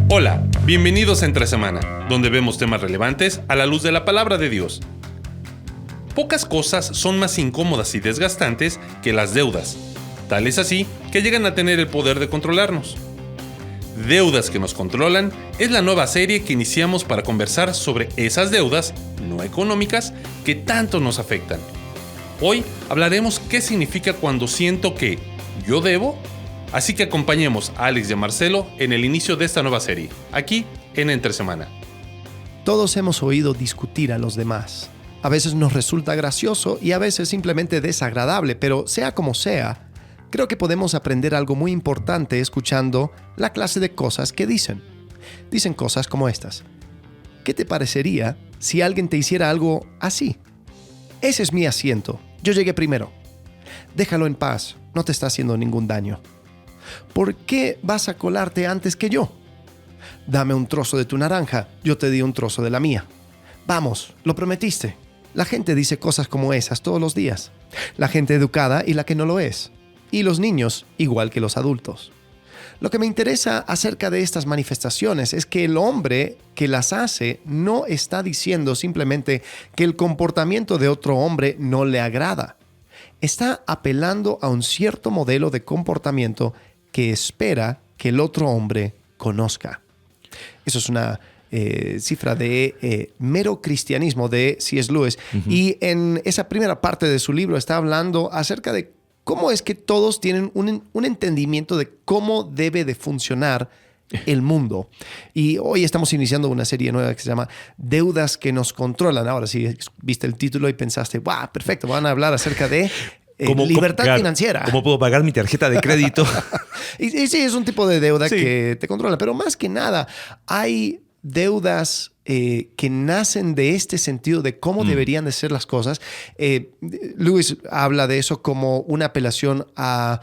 Hola, bienvenidos a Entre Semana, donde vemos temas relevantes a la luz de la palabra de Dios. Pocas cosas son más incómodas y desgastantes que las deudas, tal es así que llegan a tener el poder de controlarnos. Deudas que nos controlan es la nueva serie que iniciamos para conversar sobre esas deudas no económicas que tanto nos afectan. Hoy hablaremos qué significa cuando siento que yo debo. Así que acompañemos a Alex y a Marcelo en el inicio de esta nueva serie, aquí en Entre Semana. Todos hemos oído discutir a los demás. A veces nos resulta gracioso y a veces simplemente desagradable, pero sea como sea, creo que podemos aprender algo muy importante escuchando la clase de cosas que dicen. Dicen cosas como estas. ¿Qué te parecería si alguien te hiciera algo así? Ese es mi asiento. Yo llegué primero. Déjalo en paz. No te está haciendo ningún daño. ¿Por qué vas a colarte antes que yo? Dame un trozo de tu naranja, yo te di un trozo de la mía. Vamos, lo prometiste. La gente dice cosas como esas todos los días. La gente educada y la que no lo es. Y los niños, igual que los adultos. Lo que me interesa acerca de estas manifestaciones es que el hombre que las hace no está diciendo simplemente que el comportamiento de otro hombre no le agrada. Está apelando a un cierto modelo de comportamiento que espera que el otro hombre conozca. Eso es una cifra de Mero Cristianismo de C.S. Lewis. Y en esa primera parte de su libro está hablando acerca de cómo es que todos tienen un entendimiento de cómo debe de funcionar el mundo. Y hoy estamos iniciando una serie nueva que se llama Deudas que nos controlan. Ahora, si viste el título y pensaste, ¡wow! Perfecto, van a hablar acerca de libertad financiera. ¿Cómo puedo pagar mi tarjeta de crédito? y sí, es un tipo de deuda que te controla. Pero más que nada, hay deudas que nacen de este sentido de cómo deberían de ser las cosas. Lewis habla de eso como una apelación a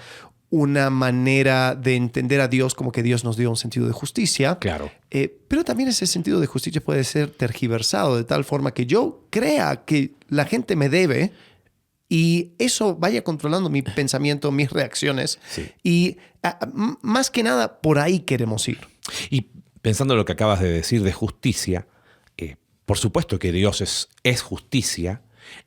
una manera de entender a Dios como que Dios nos dio un sentido de justicia. Claro. Pero también ese sentido de justicia puede ser tergiversado de tal forma que yo crea que la gente me debe y eso vaya controlando mi pensamiento, mis reacciones. Sí. Y más que nada, por ahí queremos ir. Y pensando en lo que acabas de decir de justicia, por supuesto que Dios es justicia,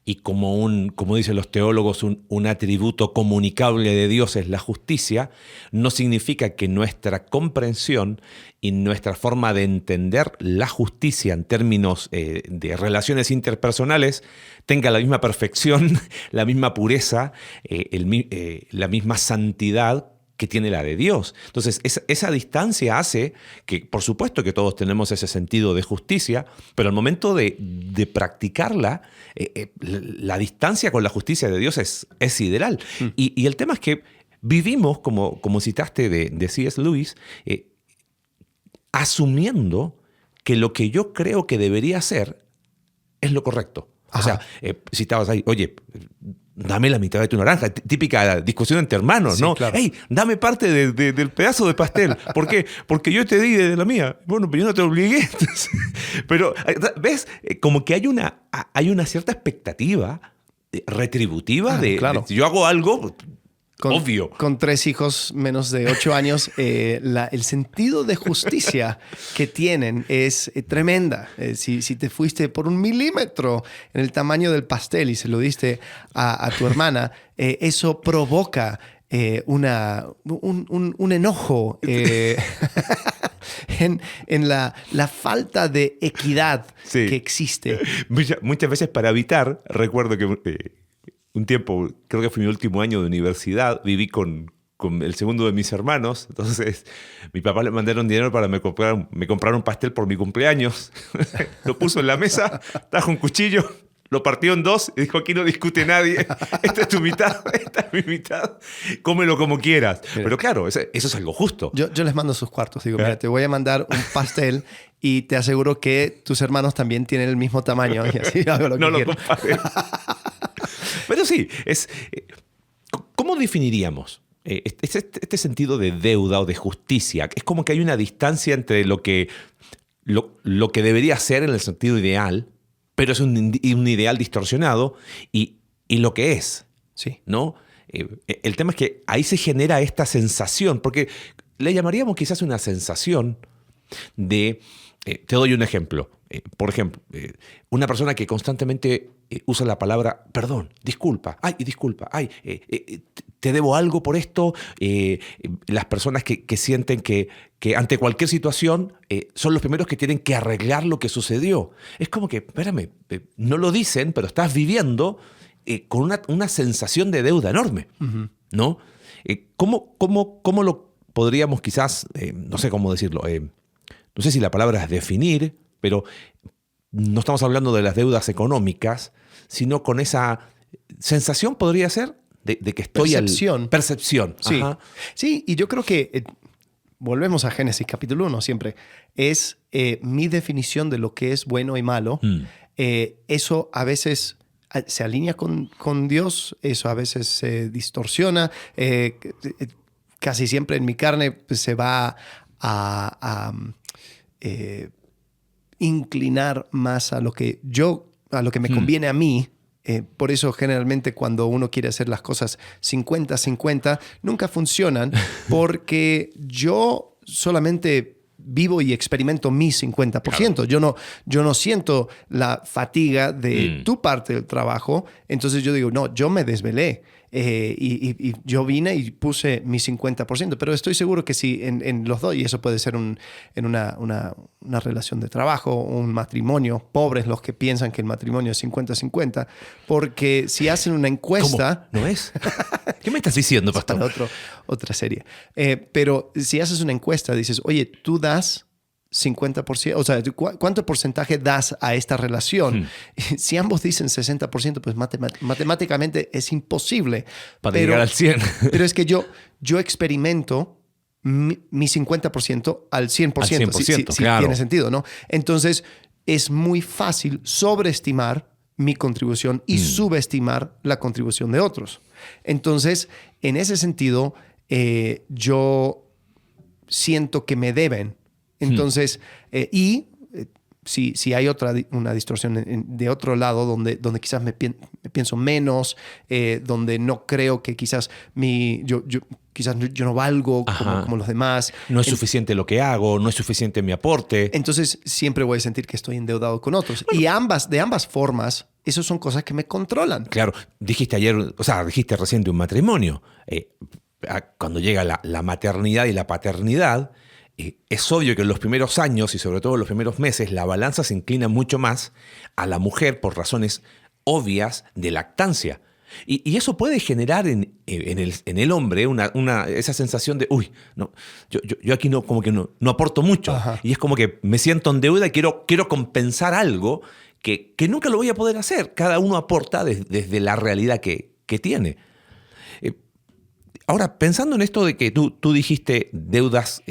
y como dicen los teólogos, un atributo comunicable de Dios es la justicia, no significa que nuestra comprensión y nuestra forma de entender la justicia en términos de relaciones interpersonales tenga la misma perfección, la misma pureza, la misma santidad que tiene la de Dios. Entonces, esa distancia hace que, por supuesto que todos tenemos ese sentido de justicia, pero al momento de practicarla, la distancia con la justicia de Dios es sideral. Y el tema es que vivimos, como citaste de C.S. Lewis, asumiendo que lo que yo creo que debería hacer es lo correcto. Ajá. O sea, si estabas ahí, oye, dame la mitad de tu naranja. Típica discusión entre hermanos, sí, ¿no? Claro. Hey, dame parte del pedazo de pastel. ¿Por qué? Porque yo te di de la mía. Bueno, pero yo no te obligué. Entonces, pero, ¿ves? Como que hay una cierta expectativa retributiva claro. de si yo hago algo, obvio. Con 3 hijos menos de 8 años, el sentido de justicia que tienen es tremenda. Si te fuiste por 1 milímetro en el tamaño del pastel y se lo diste a tu hermana, eso provoca un enojo en la falta de equidad que existe. Muchas veces para evitar, recuerdo que un tiempo, creo que fue mi último año de universidad, viví con el segundo de mis hermanos. Entonces, mi papá le mandaron dinero para me comprar un pastel por mi cumpleaños. Lo puso en la mesa, trajo un cuchillo, lo partió en 2 y dijo, aquí no discute nadie. Esta es tu mitad, esta es mi mitad. Cómelo como quieras. Mira. Pero claro, eso es algo justo. Yo les mando sus cuartos. Digo, mira, te voy a mandar un pastel y te aseguro que tus hermanos también tienen el mismo tamaño. Y así hago lo que No quiero. lo compares. Pero sí, ¿cómo definiríamos este sentido de deuda o de justicia? Es como que hay una distancia entre lo que debería ser en el sentido ideal, pero es un ideal distorsionado, y lo que es, Sí. ¿no? El tema es que ahí se genera esta sensación, porque le llamaríamos quizás una sensación, Te doy un ejemplo. Por ejemplo, una persona que constantemente usa la palabra perdón, disculpa, te debo algo por esto. Las personas que sienten que ante cualquier situación son los primeros que tienen que arreglar lo que sucedió. Es como que, espérame, no lo dicen, pero estás viviendo con una sensación de deuda enorme, ¿no? ¿Cómo lo podríamos quizás, no sé cómo decirlo, no sé si la palabra es definir, pero no estamos hablando de las deudas económicas, sino con esa sensación, podría ser, de que estoy Percepción. Percepción. Sí. Ajá. Sí, y yo creo que, volvemos a Génesis capítulo 1 siempre, es mi definición de lo que es bueno y malo. Eso a veces se alinea con Dios, eso a veces se distorsiona. Casi siempre en mi carne pues, se va a inclinar más a lo que me conviene a mí. Por eso generalmente cuando uno quiere hacer las cosas 50-50 nunca funcionan, porque yo solamente vivo y experimento mi 50%. Claro. Yo no siento la fatiga de tu parte del trabajo. Entonces yo digo, no, yo me desvelé. Y yo vine y puse mi 50%, pero estoy seguro que si en los dos, y eso puede ser en una relación de trabajo, un matrimonio, pobres los que piensan que el matrimonio es 50-50, porque si hacen una encuesta... ¿Cómo? ¿No es? ¿Qué me estás diciendo, pastor? Para otra serie. Pero si haces una encuesta, dices, oye, tú das 50%, o sea, ¿cuánto porcentaje das a esta relación? Si ambos dicen 60%, pues matemáticamente es imposible. Para llegar al 100. Pero es que yo experimento mi 50% al 100%. Al 100%, si claro. Tiene sentido, ¿no? Entonces, es muy fácil sobreestimar mi contribución y subestimar la contribución de otros. Entonces, en ese sentido, yo siento que me deben. Entonces, si hay una distorsión de otro lado donde quizás me pienso menos, donde no creo que quizás yo no valgo como los demás. No es suficiente lo que hago, no es suficiente mi aporte. Entonces siempre voy a sentir que estoy endeudado con otros. Bueno, y de ambas formas, esas son cosas que me controlan. Claro, dijiste recién de un matrimonio. Cuando llega la maternidad y la paternidad, es obvio que en los primeros años y sobre todo en los primeros meses la balanza se inclina mucho más a la mujer por razones obvias de lactancia. Y eso puede generar en el hombre esa sensación de, no, yo aquí como que no aporto mucho. Ajá. Y es como que me siento en deuda y quiero compensar algo que nunca lo voy a poder hacer. Cada uno aporta desde la realidad que tiene. Ahora, pensando en esto de que tú dijiste deudas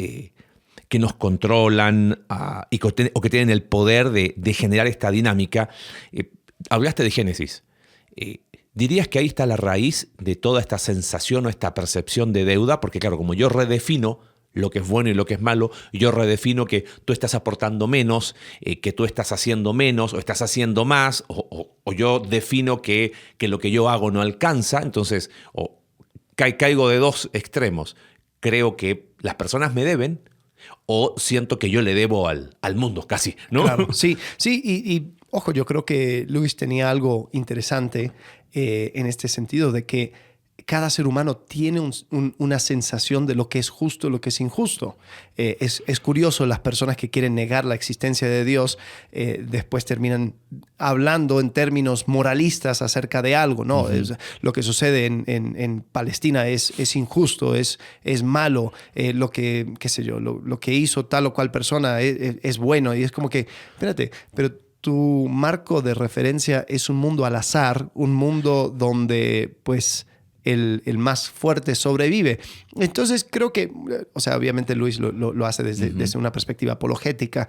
que nos controlan o que tienen el poder de generar esta dinámica, hablaste de Génesis. ¿Dirías que ahí está la raíz de toda esta sensación o esta percepción de deuda? Porque claro, como yo redefino lo que es bueno y lo que es malo, yo redefino que tú estás aportando menos, que tú estás haciendo menos o estás haciendo más, o yo defino que lo que yo hago no alcanza, entonces caigo de dos extremos. Creo que las personas me deben o siento que yo le debo al mundo casi, ¿no? Claro, sí, y ojo, yo creo que Luis tenía algo interesante en este sentido de que cada ser humano tiene una sensación de lo que es justo y lo que es injusto. Es curioso, las personas que quieren negar la existencia de Dios después terminan hablando en términos moralistas acerca de algo, ¿no? Uh-huh. Lo que sucede en Palestina es injusto, es malo, lo que hizo tal o cual persona es bueno. Y es como que, espérate, pero tu marco de referencia es un mundo al azar, un mundo donde pues el más fuerte sobrevive. Entonces creo que, o sea, obviamente Luis lo hace desde una perspectiva apologética,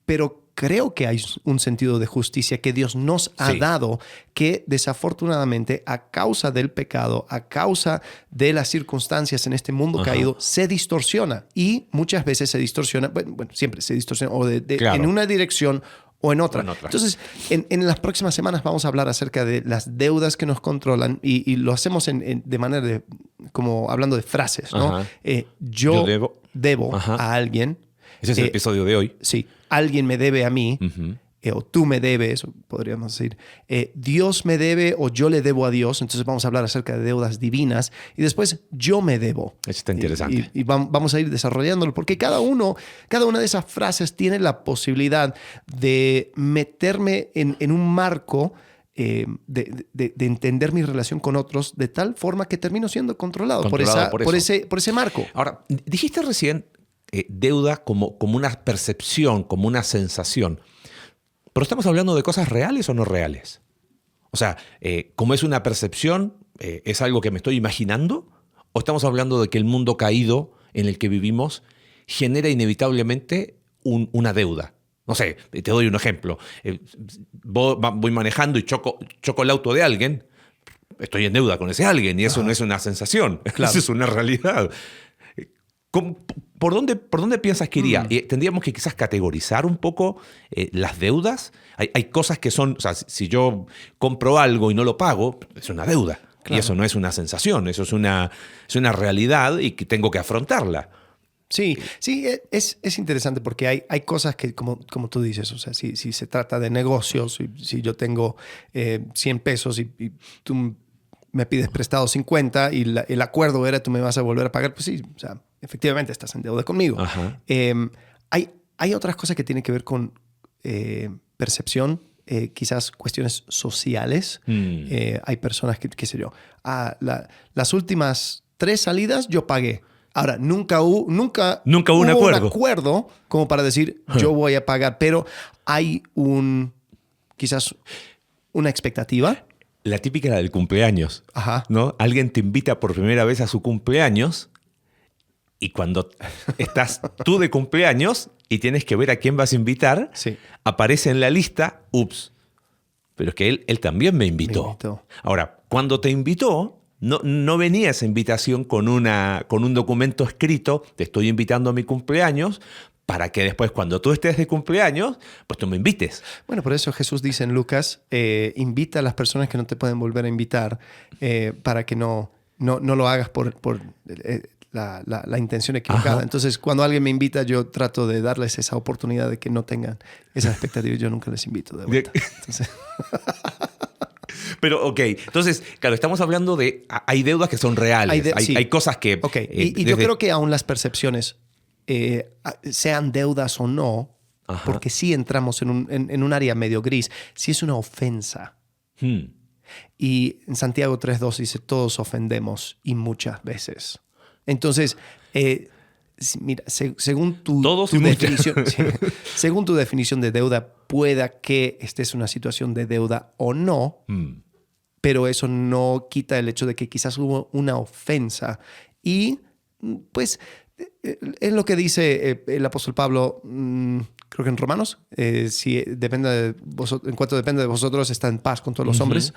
pero creo que hay un sentido de justicia que Dios nos ha dado, que desafortunadamente a causa del pecado, a causa de las circunstancias en este mundo caído, se distorsiona. Y muchas veces se distorsiona, bueno, siempre se distorsiona o en una dirección o en otra. Entonces, en las próximas semanas vamos a hablar acerca de las deudas que nos controlan y lo hacemos de manera como hablando de frases, ¿no? Yo debo a alguien, Ese es el episodio de hoy. Sí, alguien me debe a mí, Ujú. o tú me debes, podríamos decir, Dios me debe o yo le debo a Dios. Entonces vamos a hablar acerca de deudas divinas. Y después yo me debo. Eso está interesante. Y vamos a ir desarrollándolo porque cada una de esas frases tiene la posibilidad de meterme en un marco de entender mi relación con otros de tal forma que termino siendo controlado por ese marco. Ahora, dijiste recién deuda como una percepción, como una sensación. ¿Pero estamos hablando de cosas reales o no reales? O sea, como es una percepción, ¿es algo que me estoy imaginando? ¿O estamos hablando de que el mundo caído en el que vivimos genera inevitablemente una deuda? No sé, te doy un ejemplo. Voy manejando y choco el auto de alguien. Estoy en deuda con ese alguien y eso no es una sensación. Claro. Eso es una realidad. ¿Por dónde piensas que iría? ¿Tendríamos que quizás categorizar un poco las deudas? Hay cosas que son... O sea, si yo compro algo y no lo pago, es una deuda. Claro. Y eso no es una sensación, eso es una realidad y que tengo que afrontarla. Sí, es interesante porque hay cosas que, como tú dices, o sea, si se trata de negocios, si yo tengo 100 pesos y tú me pides prestado 50 y el acuerdo era tú me vas a volver a pagar, pues sí, o sea, efectivamente estás en deuda conmigo. Hay otras cosas que tienen que ver con percepción, quizás cuestiones sociales. Hay personas que, qué sé yo, las últimas 3 salidas yo pagué. Ahora, nunca hubo un acuerdo como para decir yo voy a pagar, pero hay quizás una expectativa. La típica del cumpleaños. Ajá. ¿No? Alguien te invita por primera vez a su cumpleaños y cuando estás tú de cumpleaños y tienes que ver a quién vas a invitar, sí, aparece en la lista, ups, pero es que él también me invitó. Ahora, cuando te invitó, no venía esa invitación con un documento escrito, te estoy invitando a mi cumpleaños, para que después cuando tú estés de cumpleaños, pues tú me invites. Bueno, por eso Jesús dice en Lucas, invita a las personas que no te pueden volver a invitar para que no lo hagas por la intención equivocada. Ajá. Entonces, cuando alguien me invita, yo trato de darles esa oportunidad de que no tengan esa expectativa. Yo nunca les invito de vuelta. Entonces... Pero, ok, entonces, claro, estamos hablando de... Hay deudas que son reales, hay cosas que... Okay. Y yo creo que aún las percepciones, sean deudas o no, ajá, porque sí entramos en un área medio gris, sí es una ofensa. Y en Santiago 3:2 dice, todos ofendemos y muchas veces. Entonces, mira, según tu definición, sí, según tu definición de deuda, pueda que estés en una situación de deuda o no, pero eso no quita el hecho de que quizás hubo una ofensa. Y pues es lo que dice el apóstol Pablo, creo que en Romanos, si depende de vosotros, en cuanto depende de vosotros, está en paz con todos los hombres.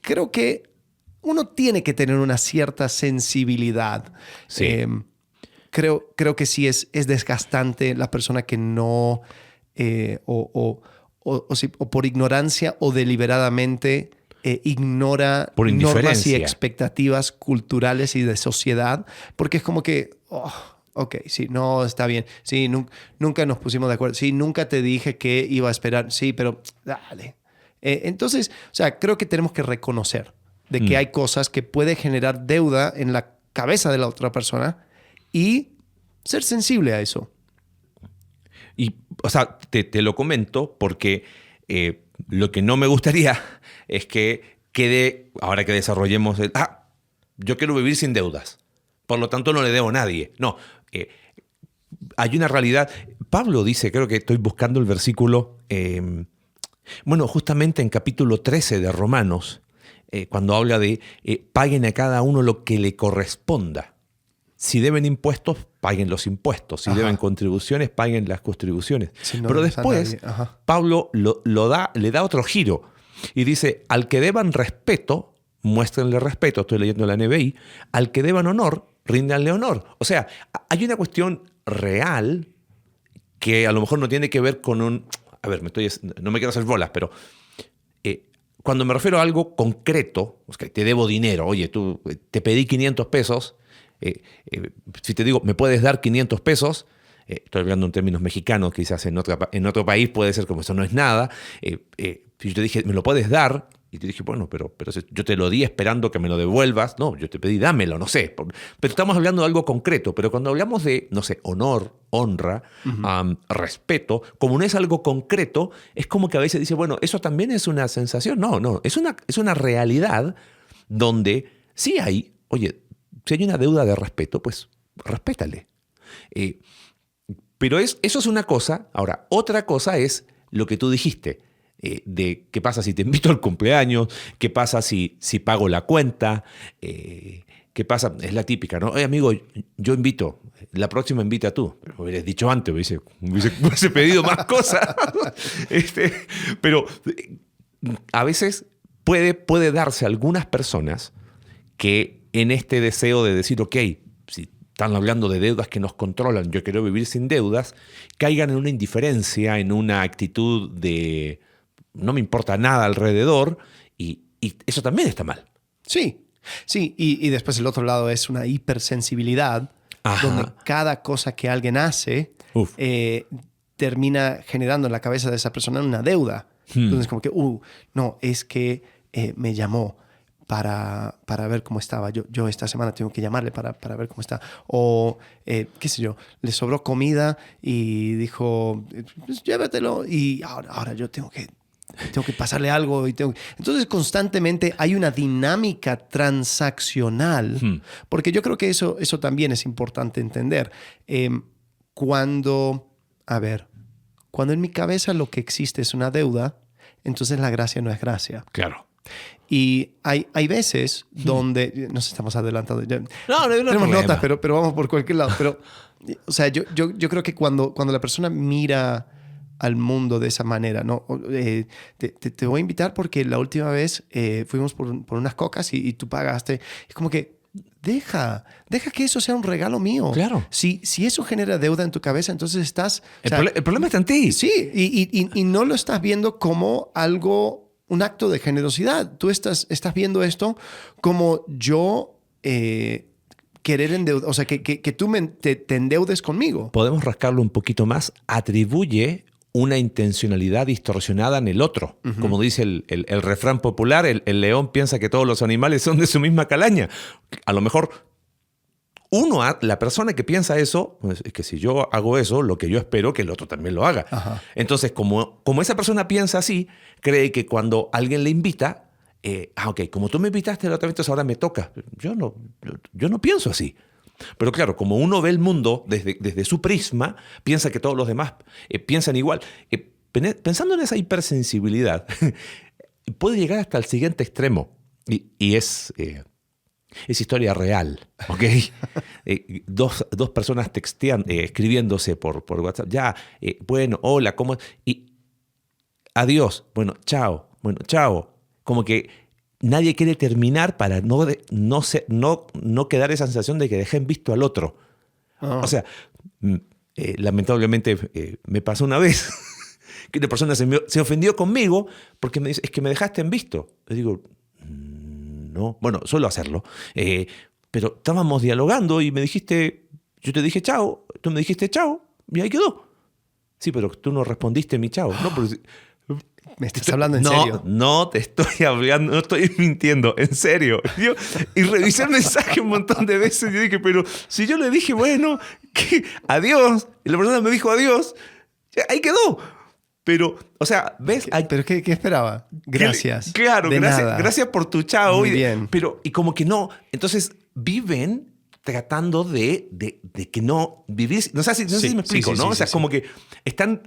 Creo que uno tiene que tener una cierta sensibilidad. Sí. Creo que sí es desgastante la persona que no, o por ignorancia o deliberadamente ignora normas y expectativas culturales y de sociedad, porque es como que, ok, sí, no, está bien, sí, nunca nos pusimos de acuerdo, sí, nunca te dije que iba a esperar, sí, pero dale. Entonces, o sea, creo que tenemos que reconocer de que hay cosas que puede generar deuda en la cabeza de la otra persona y ser sensible a eso. Y, o sea, te lo comento porque lo que no me gustaría es que quede, ahora que desarrollemos yo quiero vivir sin deudas, por lo tanto no le debo a nadie. No, hay una realidad. Pablo dice, creo que estoy buscando el versículo, justamente en capítulo 13 de Romanos, cuando habla de paguen a cada uno lo que le corresponda. Si deben impuestos, paguen los impuestos. Si deben contribuciones, paguen las contribuciones. Si no, pero después, Pablo le da otro giro y dice, al que deban respeto, muéstrenle respeto. Estoy leyendo la NBI. Al que deban honor, ríndanle honor. O sea, hay una cuestión real que a lo mejor no tiene que ver con un... A ver, no me quiero hacer bolas, pero... cuando me refiero a algo concreto, okay, te debo dinero, oye, tú te pedí 500 pesos, si te digo, ¿me puedes dar 500 pesos? estoy hablando en términos mexicanos, quizás en otro país puede ser como eso no es nada. Yo te dije, ¿me lo puedes dar? Y te dije, bueno, pero yo te lo di esperando que me lo devuelvas. No, yo te pedí, dámelo, no sé. Pero estamos hablando de algo concreto. Pero cuando hablamos de, no sé, honor, honra, respeto, como no es algo concreto, es como que a veces dice, bueno, eso también es una sensación. No, es una realidad donde sí hay, oye, si hay una deuda de respeto, pues respétale. Pero eso es una cosa. Ahora, otra cosa es lo que tú dijiste. De qué pasa si te invito al cumpleaños, qué pasa si pago la cuenta, qué pasa, es la típica, ¿no? Oye, amigo, yo invito, la próxima invita tú. Pero me hubieras dicho antes, hubiese pedido más cosas. Pero a veces puede darse a algunas personas que en este deseo de decir, ok, si están hablando de deudas que nos controlan, yo quiero vivir sin deudas, caigan en una indiferencia, en una actitud de no me importa nada alrededor, y eso también está mal. Sí, y después el otro lado es una hipersensibilidad, donde cada cosa que alguien hace termina generando en la cabeza de esa persona una deuda. Entonces como que, no, es que me llamó para ver cómo estaba. Yo esta semana tengo que llamarle para ver cómo está. O, qué sé yo, le sobró comida y dijo, pues, llévatelo. Y ahora yo tengo que pasarle algo. Entonces, constantemente hay una dinámica transaccional, porque yo creo que eso también es importante entender. Cuando en mi cabeza lo que existe es una deuda, entonces la gracia no es gracia. Claro. Y hay veces donde nos estamos adelantando. No tenemos notas, pero vamos por cualquier lado. Pero, o sea, yo creo que cuando la persona mira al mundo de esa manera, ¿no? Te voy a invitar porque la última vez fuimos por unas cocas y tú pagaste. Es como que deja que eso sea un regalo mío. Claro. Si eso genera deuda en tu cabeza, entonces estás... El problema está en ti. Sí, y no lo estás viendo como un acto de generosidad. Tú estás viendo esto como yo querer endeudar, o sea, que tú te endeudes conmigo. Podemos rascarlo un poquito más. Atribuye una intencionalidad distorsionada en el otro. Como dice el refrán popular, el león piensa que todos los animales son de su misma calaña. A lo mejor la persona que piensa eso, pues, es que si yo hago eso, lo que yo espero que el otro también lo haga. Ajá. Entonces, como esa persona piensa así, cree que cuando alguien le invita, ok, como tú me invitaste la otra vez, entonces ahora me toca. Yo no pienso así. Pero claro, como uno ve el mundo desde su prisma, piensa que todos los demás piensan igual. Pensando en esa hipersensibilidad, puede llegar hasta el siguiente extremo. Y es historia real, ¿ok? Dos personas escribiéndose por WhatsApp. Bueno, hola, ¿cómo? Y adiós, bueno, chao. Como que nadie quiere terminar para no quedar esa sensación de que dejé en visto al otro. O sea, lamentablemente me pasó una vez que una persona se ofendió conmigo porque me dice, es que me dejaste en visto. Le digo, no, bueno, suelo hacerlo. Pero estábamos dialogando y yo te dije chao, tú me dijiste chao y ahí quedó. Sí, pero tú no respondiste mi chao. No, pero... ¿Me estás hablando en serio? No te estoy hablando, no estoy mintiendo, en serio. Y revisé el mensaje un montón de veces y dije, pero si yo le dije, bueno, adiós, y la persona me dijo adiós, ahí quedó. Pero, o sea, ¿ves? ¿Pero qué esperaba? Gracias. Claro, gracias por tu chao. Muy bien. Y como que no, entonces viven tratando de que no vivís, no sé si me explico, ¿no? O sea, como que están...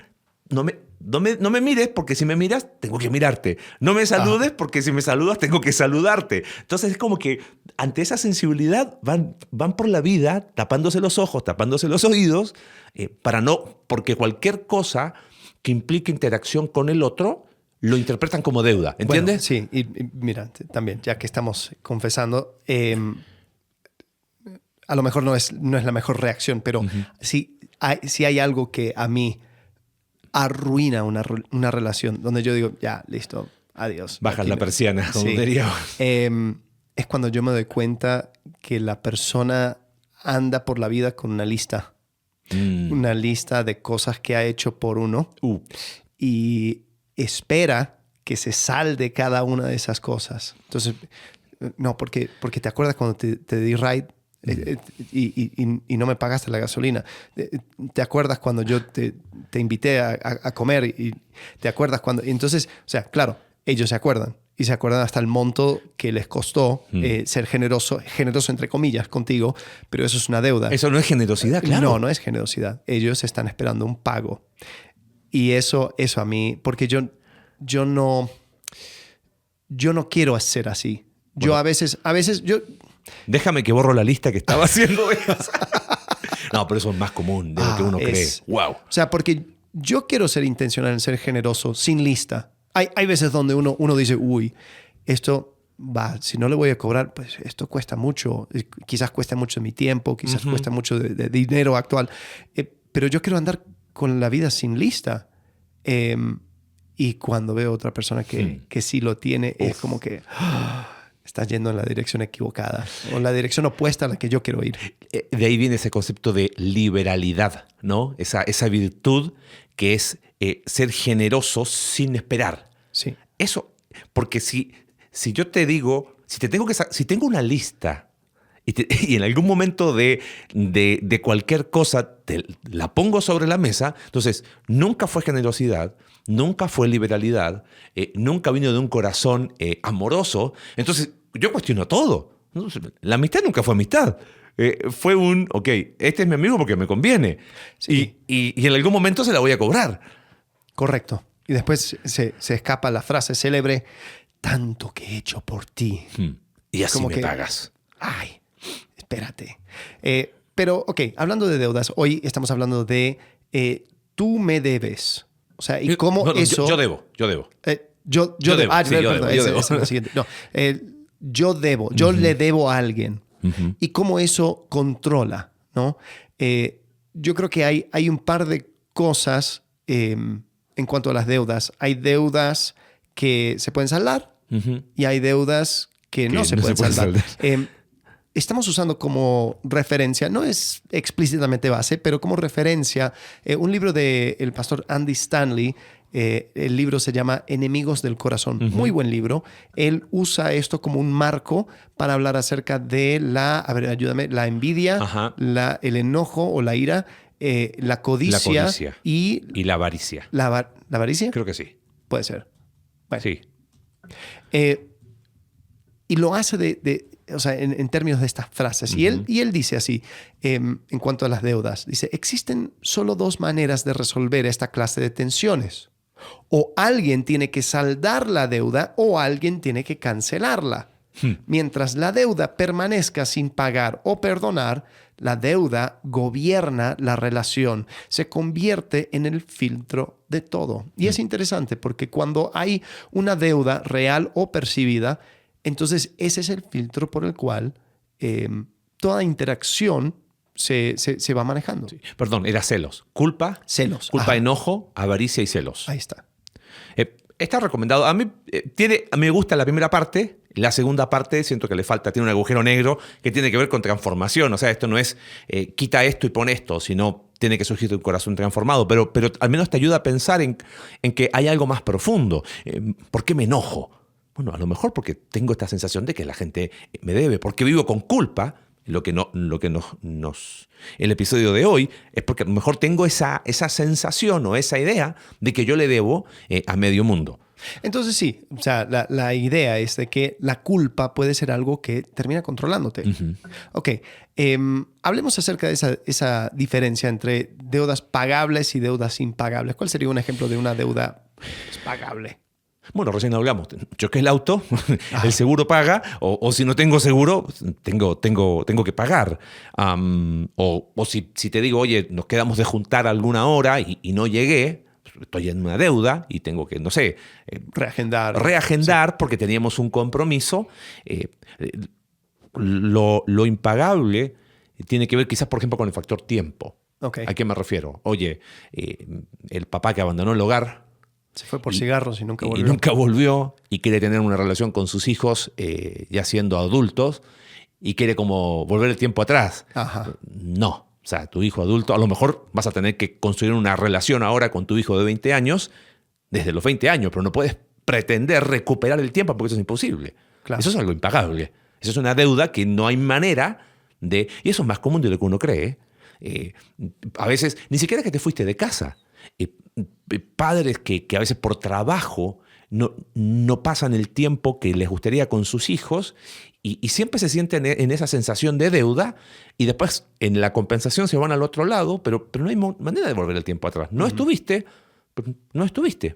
No me mires porque si me miras tengo que mirarte. No me saludes porque si me saludas tengo que saludarte. Entonces es como que ante esa sensibilidad van por la vida tapándose los ojos, tapándose los oídos, porque cualquier cosa que implique interacción con el otro lo interpretan como deuda. ¿Entiendes? Bueno, sí, y mira, también, ya que estamos confesando, a lo mejor no es la mejor reacción, pero si hay algo que a mí arruina una relación donde yo digo, ya, listo, adiós. Bajas la persiana, como diría. Es cuando yo me doy cuenta que la persona anda por la vida con una lista una lista de cosas que ha hecho por uno y espera que se salde cada una de esas cosas. Entonces, no, porque te acuerdas cuando te di ride y no me pagaste la gasolina. ¿Te acuerdas cuando yo te invité a comer? Y ¿te acuerdas cuando? Y entonces, o sea, claro, ellos se acuerdan. Y se acuerdan hasta el monto que les costó ser generoso entre comillas, contigo, pero eso es una deuda. Eso no es generosidad, claro. No es generosidad. Ellos están esperando un pago. Y eso a mí, porque yo no quiero ser así. Yo a veces yo... Déjame que borro la lista que estaba haciendo. No, pero eso es más común de lo que uno cree. Wow. O sea, porque yo quiero ser intencional en ser generoso sin lista. Hay veces donde uno dice, uy, esto va, si no le voy a cobrar, pues esto cuesta mucho. Quizás cuesta mucho de mi tiempo, quizás cuesta mucho de dinero actual. Pero yo quiero andar con la vida sin lista. Y cuando veo a otra persona que sí lo tiene, es como que estás yendo en la dirección equivocada o en la dirección opuesta a la que yo quiero ir. De ahí viene ese concepto de liberalidad, ¿no? Esa virtud que es ser generoso sin esperar. Sí. Eso, porque si yo te digo, si tengo una lista y en algún momento de cualquier cosa la pongo sobre la mesa, entonces nunca fue generosidad, nunca fue liberalidad, nunca vino de un corazón amoroso. Entonces yo cuestiono todo. La amistad nunca fue amistad. Fue ok, este es mi amigo porque me conviene. Sí. Y en algún momento se la voy a cobrar. Correcto. Y después se escapa la frase célebre, tanto que he hecho por ti. Y así como me pagas. Ay, espérate. Pero, ok, hablando de deudas, hoy estamos hablando de tú me debes. O sea, y cómo eso... Yo debo. Yo debo. Yo debo. Perdón, Yo debo. es lo siguiente. No, yo debo. Yo le debo a alguien. Y cómo eso controla, ¿no? Yo creo que hay un par de cosas en cuanto a las deudas. Hay deudas que se pueden saldar y hay deudas que no se pueden saldar. Estamos usando como referencia, no es explícitamente base, pero como referencia, un libro del pastor Andy Stanley. El libro se llama Enemigos del Corazón. Muy buen libro. Él usa esto como un marco para hablar acerca de la envidia, el enojo o la ira, la codicia y la avaricia. ¿La avaricia? Creo que sí. Puede ser. Bueno. Sí. Y lo hace o sea, en términos de estas frases. Y él dice así, en cuanto a las deudas, dice, existen solo dos maneras de resolver esta clase de tensiones. O alguien tiene que saldar la deuda o alguien tiene que cancelarla. Mientras la deuda permanezca sin pagar o perdonar, la deuda gobierna la relación, se convierte en el filtro de todo. Y es interesante porque cuando hay una deuda real o percibida, entonces ese es el filtro por el cual toda interacción se va manejando. Sí. Perdón, era celos. Culpa, enojo, avaricia y celos. Ahí está. Está recomendado. A mí me gusta la primera parte. La segunda parte siento que le falta, tiene un agujero negro que tiene que ver con transformación. O sea, esto no es quita esto y pon esto, sino tiene que surgir de un corazón transformado. Pero al menos te ayuda a pensar en que hay algo más profundo. ¿Por qué me enojo? Bueno, a lo mejor porque tengo esta sensación de que la gente me debe, porque vivo con culpa. El episodio de hoy es porque a lo mejor tengo esa sensación o esa idea de que yo le debo a medio mundo. Entonces sí, o sea, la idea es de que la culpa puede ser algo que termina controlándote. Ok, hablemos acerca de esa diferencia entre deudas pagables y deudas impagables. ¿Cuál sería un ejemplo de una deuda pagable? Bueno, recién hablamos. Choqué el auto, el seguro paga, o si no tengo seguro, tengo que pagar. O si te digo, oye, nos quedamos de juntar alguna hora y no llegué, estoy en una deuda y tengo que, no sé, reagendar porque teníamos un compromiso. Lo impagable tiene que ver quizás, por ejemplo, con el factor tiempo. Okay. ¿A qué me refiero? Oye, el papá que abandonó el hogar, se fue por cigarros y nunca volvió. Y nunca volvió y quiere tener una relación con sus hijos ya siendo adultos y quiere como volver el tiempo atrás. Ajá. No. sea, tu hijo adulto, a lo mejor vas a tener que construir una relación ahora con tu hijo de 20 años desde los 20 años, pero no puedes pretender recuperar el tiempo porque eso es imposible. Claro. Eso es algo impagable. Eso es una deuda que no hay manera de... Y eso es más común de lo que uno cree. A veces, ni siquiera que te fuiste de casa. Padres que a veces por trabajo no pasan el tiempo que les gustaría con sus hijos y siempre se sienten en esa sensación de deuda y después en la compensación se van al otro lado, pero no hay manera de volver el tiempo atrás. No estuviste,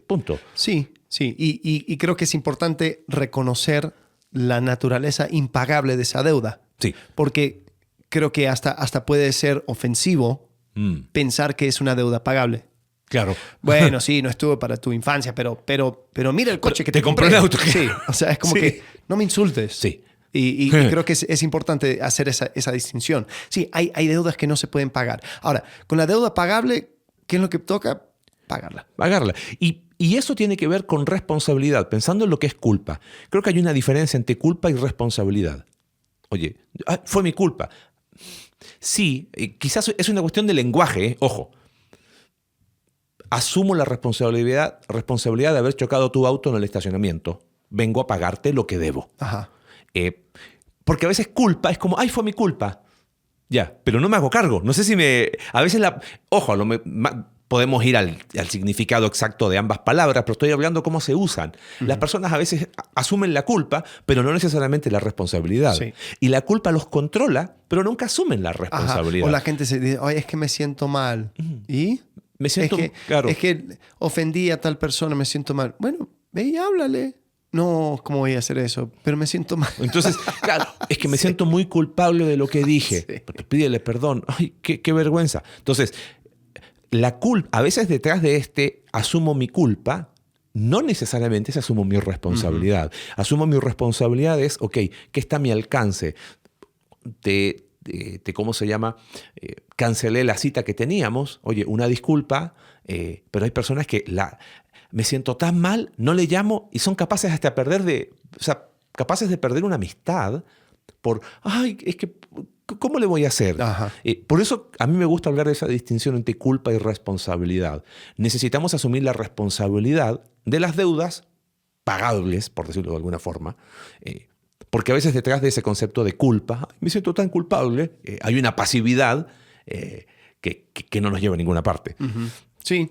punto. Sí, sí. Y creo que es importante reconocer la naturaleza impagable de esa deuda. Sí. Porque creo que hasta puede ser ofensivo pensar que es una deuda pagable. Claro. Bueno, sí, no estuve para tu infancia, pero mira el coche que te compré el auto. Sí, o sea, es como Sí. que no me insultes. Sí. Y creo que es importante hacer esa distinción. Sí, hay deudas que no se pueden pagar. Ahora, con la deuda pagable, ¿qué es lo que toca? Pagarla. Pagarla. Y eso tiene que ver con responsabilidad, pensando en lo que es culpa. Creo que hay una diferencia entre culpa y responsabilidad. Oye, fue mi culpa. Sí, quizás es una cuestión de lenguaje, ojo. Asumo la responsabilidad de haber chocado tu auto en el estacionamiento. Vengo a pagarte lo que debo. Ajá. Porque a veces culpa es como, ¡ay, fue mi culpa! Ya, pero no me hago cargo. No sé si me... A veces Ojo, podemos ir al significado exacto de ambas palabras, pero estoy hablando cómo se usan. Las personas a veces asumen la culpa, pero no necesariamente la responsabilidad. Sí. Y la culpa los controla, pero nunca asumen la responsabilidad. Ajá. O la gente se dice, ay, es que me siento mal. ¿Y? Me siento... claro. Es que ofendí a tal persona, me siento mal. Bueno, ve y háblale. No, ¿cómo voy a hacer eso? Pero me siento mal. Entonces, claro, es que me siento muy culpable de lo que dije. Sí. Porque pídele perdón. Ay, qué vergüenza. Entonces, la culpa, a veces detrás de asumo mi culpa, no necesariamente es asumo mi responsabilidad. Asumo mi responsabilidad es, ok, ¿qué está a mi alcance? ¿Cómo se llama? Cancelé la cita que teníamos. Oye, una disculpa, pero hay personas que me siento tan mal, no le llamo y son capaces hasta capaces de perder una amistad por, ay, es que, ¿cómo le voy a hacer? Por eso a mí me gusta hablar de esa distinción entre culpa y responsabilidad. Necesitamos asumir la responsabilidad de las deudas pagables, por decirlo de alguna forma, porque a veces detrás de ese concepto de culpa, me siento tan culpable, hay una pasividad que no nos lleva a ninguna parte. Sí.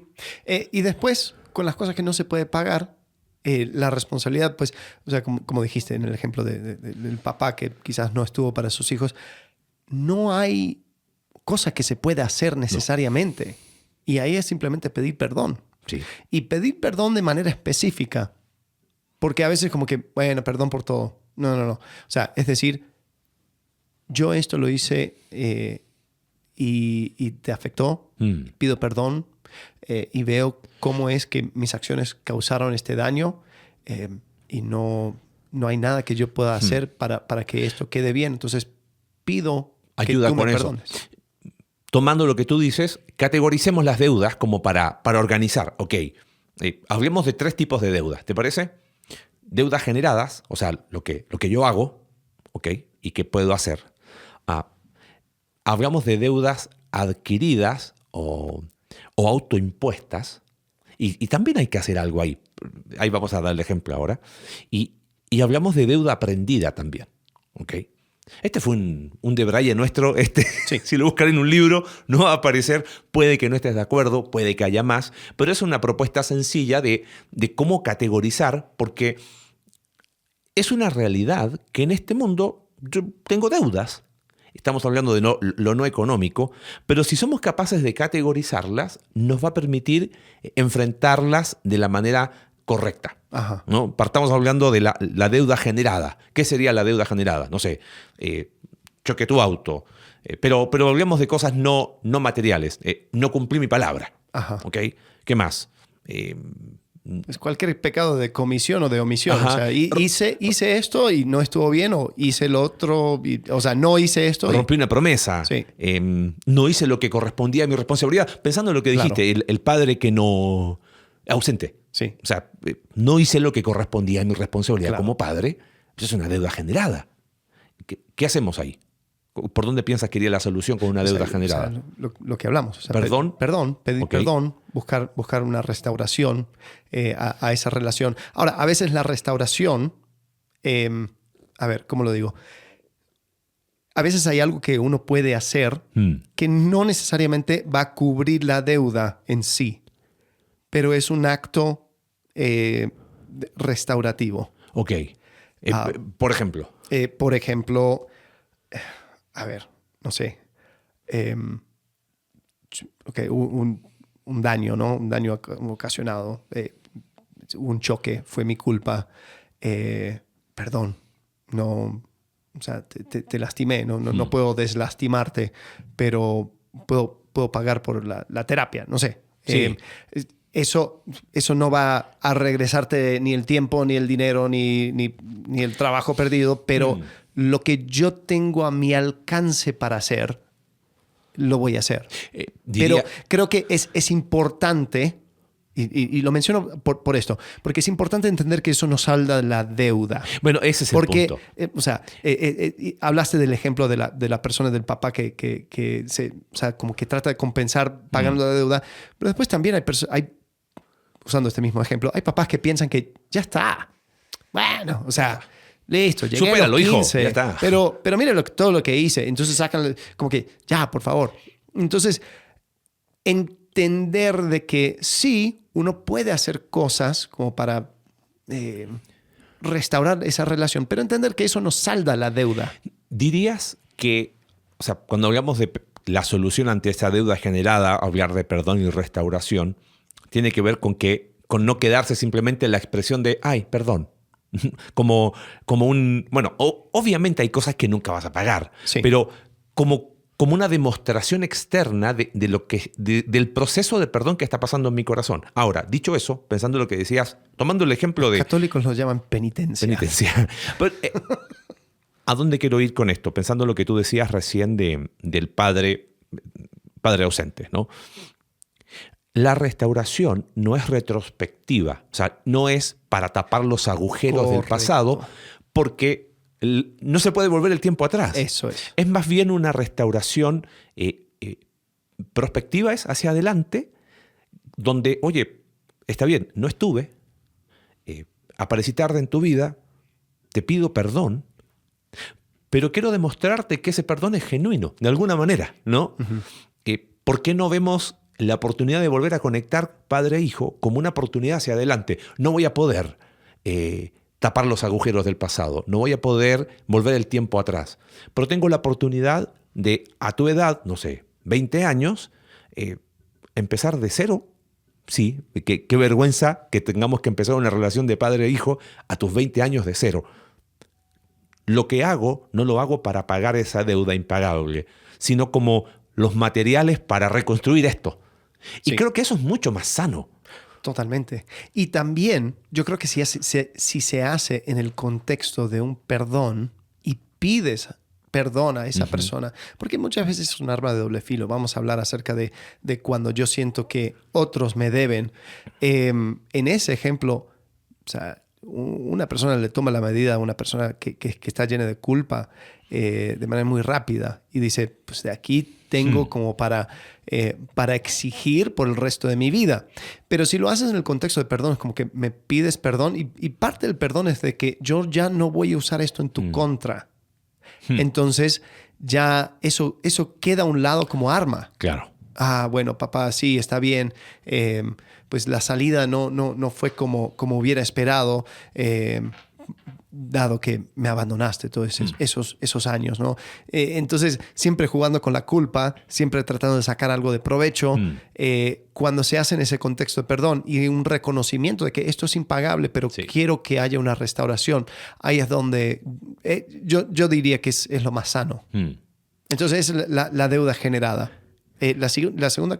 Y después, con las cosas que no se puede pagar, la responsabilidad, pues, o sea, como dijiste en el ejemplo del papá que quizás no estuvo para sus hijos, no hay cosa que se pueda hacer necesariamente. No. Y ahí es simplemente pedir perdón. Sí. Y pedir perdón de manera específica. Porque a veces como que, bueno, perdón por todo. No. O sea, es decir, yo esto lo hice y te afectó, pido perdón y veo cómo es que mis acciones causaron este daño y no hay nada que yo pueda hacer para que esto quede bien. Entonces pido ayuda que tú con me eso. perdones. Tomando lo que tú dices, categoricemos las deudas como para organizar. Ok, hablemos de 3 tipos de deudas, ¿te parece? Deudas generadas, o sea, lo que yo hago, ok, y que puedo hacer. Hablamos de deudas adquiridas o autoimpuestas, y también hay que hacer algo ahí. Ahí vamos a dar el ejemplo ahora. Y hablamos de deuda aprendida también, ok. Este fue un debraye nuestro. Sí. Si lo buscan en un libro, no va a aparecer. Puede que no estés de acuerdo, puede que haya más, pero es una propuesta sencilla de cómo categorizar, porque es una realidad que en este mundo yo tengo deudas. Estamos hablando de lo no económico, pero si somos capaces de categorizarlas, nos va a permitir enfrentarlas de la manera correcta. Ajá. ¿No? Partamos hablando de la deuda generada. ¿Qué sería la deuda generada? No sé, choqué tu auto, pero hablemos de cosas no materiales. No cumplí mi palabra. Ajá. ¿Ok? ¿Qué más? Es cualquier pecado de comisión o de omisión. Ajá. O sea, hice esto y no estuvo bien, o hice lo otro, o sea, no hice esto. Rompí una promesa. Sí. No hice lo que correspondía a mi responsabilidad. Pensando en lo que dijiste, Claro. el padre que no... ausente. Sí. O sea, no hice lo que correspondía a mi responsabilidad Claro. como padre. Eso es una deuda generada. ¿Qué hacemos ahí? ¿Por dónde piensas que iría la solución con una deuda generada? O sea, lo que hablamos. O sea, ¿Perdón? Pedir Okay. perdón, buscar una restauración a esa relación. Ahora, a veces la restauración, a ver, ¿cómo lo digo? A veces hay algo que uno puede hacer que no necesariamente va a cubrir la deuda en sí, pero es un acto restaurativo. Ok. Por ejemplo. Por ejemplo, a ver, no sé. Okay, un daño, ¿no? Un daño ocasionado. Un choque, fue mi culpa. Perdón, no, o sea, te lastimé, no puedo deslastimarte, pero puedo pagar por la terapia, no sé. Sí. Eso no va a regresarte ni el tiempo, ni el dinero, ni el trabajo perdido, pero lo que yo tengo a mi alcance para hacer, lo voy a hacer. Pero creo que es importante, y lo menciono por esto, porque es importante entender que eso no salda la deuda. Bueno, ese es el punto. O sea, hablaste del ejemplo de la persona, del papá que o sea, como que trata de compensar pagando la deuda, pero después también hay, usando este mismo ejemplo, hay papás que piensan que ya está. Bueno, o sea, listo, llegué supéralo, a los 15, hijo, ya está. Pero mire todo lo que hice. Entonces sacan como que, ya, por favor. Entonces, entender de que sí, uno puede hacer cosas como para restaurar esa relación, pero entender que eso no salda la deuda. ¿Dirías que, o sea, cuando hablamos de la solución ante esa deuda generada, hablar de perdón y restauración, tiene que ver con no quedarse simplemente en la expresión de, ay, perdón? Como un... Bueno, obviamente hay cosas que nunca vas a pagar, Sí. pero como una demostración externa del proceso de perdón que está pasando en mi corazón. Ahora, dicho eso, pensando en lo que decías, tomando el ejemplo de... Católicos lo llaman penitencia. Penitencia. Pero, ¿a dónde quiero ir con esto? Pensando en lo que tú decías recién del padre ausente, ¿no? La restauración no es retrospectiva, o sea, no es para tapar los agujeros del pasado, porque no se puede volver el tiempo atrás. Eso es. Es más bien una restauración prospectiva, es hacia adelante, donde, oye, está bien, no estuve, aparecí tarde en tu vida, te pido perdón, pero quiero demostrarte que ese perdón es genuino, de alguna manera, ¿no? Uh-huh. ¿Por qué no vemos la oportunidad de volver a conectar padre e hijo como una oportunidad hacia adelante? No voy a poder tapar los agujeros del pasado, no voy a poder volver el tiempo atrás, pero tengo la oportunidad de, a tu edad, no sé, 20 años, empezar de cero. Sí, qué vergüenza que tengamos que empezar una relación de padre e hijo a tus 20 años de cero. Lo que hago, no lo hago para pagar esa deuda impagable, sino como los materiales para reconstruir esto. Y creo que eso es mucho más sano. Totalmente. Y también yo creo que si se hace en el contexto de un perdón y pides perdón a esa persona, porque muchas veces es un arma de doble filo. Vamos a hablar acerca de cuando yo siento que otros me deben. En ese ejemplo, o sea, una persona le toma la medida a una persona que está llena de culpa de manera muy rápida y dice, pues de aquí tengo como para exigir por el resto de mi vida. Pero si lo haces en el contexto de perdón, es como que me pides perdón y parte del perdón es de que yo ya no voy a usar esto en tu contra. Entonces ya eso queda a un lado como arma. Claro. Ah, bueno, papá, sí, está bien. Pues la salida no fue como hubiera esperado, dado que me abandonaste todos esos años, ¿no? Entonces, siempre jugando con la culpa, siempre tratando de sacar algo de provecho. Cuando se hace en ese contexto de perdón y un reconocimiento de que esto es impagable, pero quiero que haya una restauración, ahí es donde yo diría que es lo más sano. Entonces, es la deuda generada. La segunda...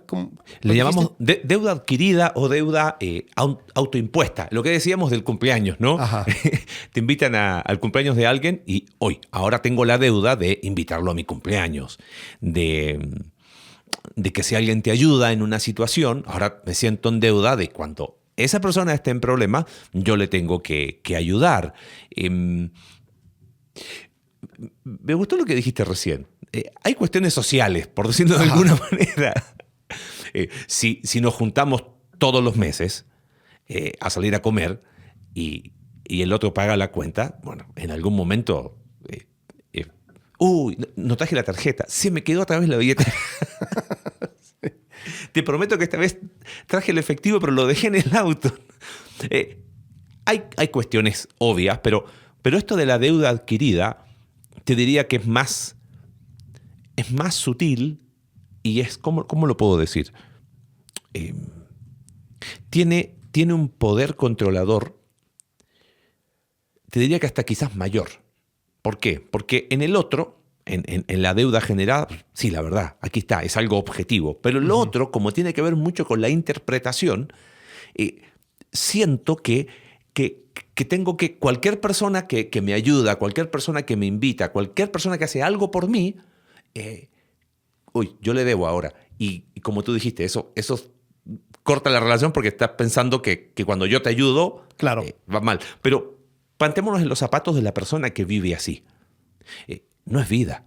Le llamamos deuda adquirida o deuda autoimpuesta. Lo que decíamos del cumpleaños, ¿no? Ajá. Te invitan al cumpleaños de alguien y ahora tengo la deuda de invitarlo a mi cumpleaños. De que si alguien te ayuda en una situación, ahora me siento en deuda de cuando esa persona esté en problema, yo le tengo que ayudar. Me gustó lo que dijiste recién. hay cuestiones sociales, por decirlo de alguna manera. Si nos juntamos todos los meses a salir a comer y el otro paga la cuenta, bueno, en algún momento... no traje la tarjeta. Se me quedó otra vez la billetera. Sí. Te prometo que esta vez traje el efectivo, pero lo dejé en el auto. Hay cuestiones obvias, pero esto de la deuda adquirida, te diría que es más sutil y es, ¿cómo lo puedo decir? Tiene un poder controlador, te diría que hasta quizás mayor. ¿Por qué? Porque en el otro, en la deuda generada, sí, la verdad, aquí está, es algo objetivo. Pero lo otro, como tiene que ver mucho con la interpretación, siento que tengo que cualquier persona que me ayuda, cualquier persona que me invita, cualquier persona que hace algo por mí, yo le debo ahora. Y como tú dijiste, eso corta la relación porque estás pensando que cuando yo te ayudo, claro, va mal. Pero plantémonos en los zapatos de la persona que vive así. No es vida.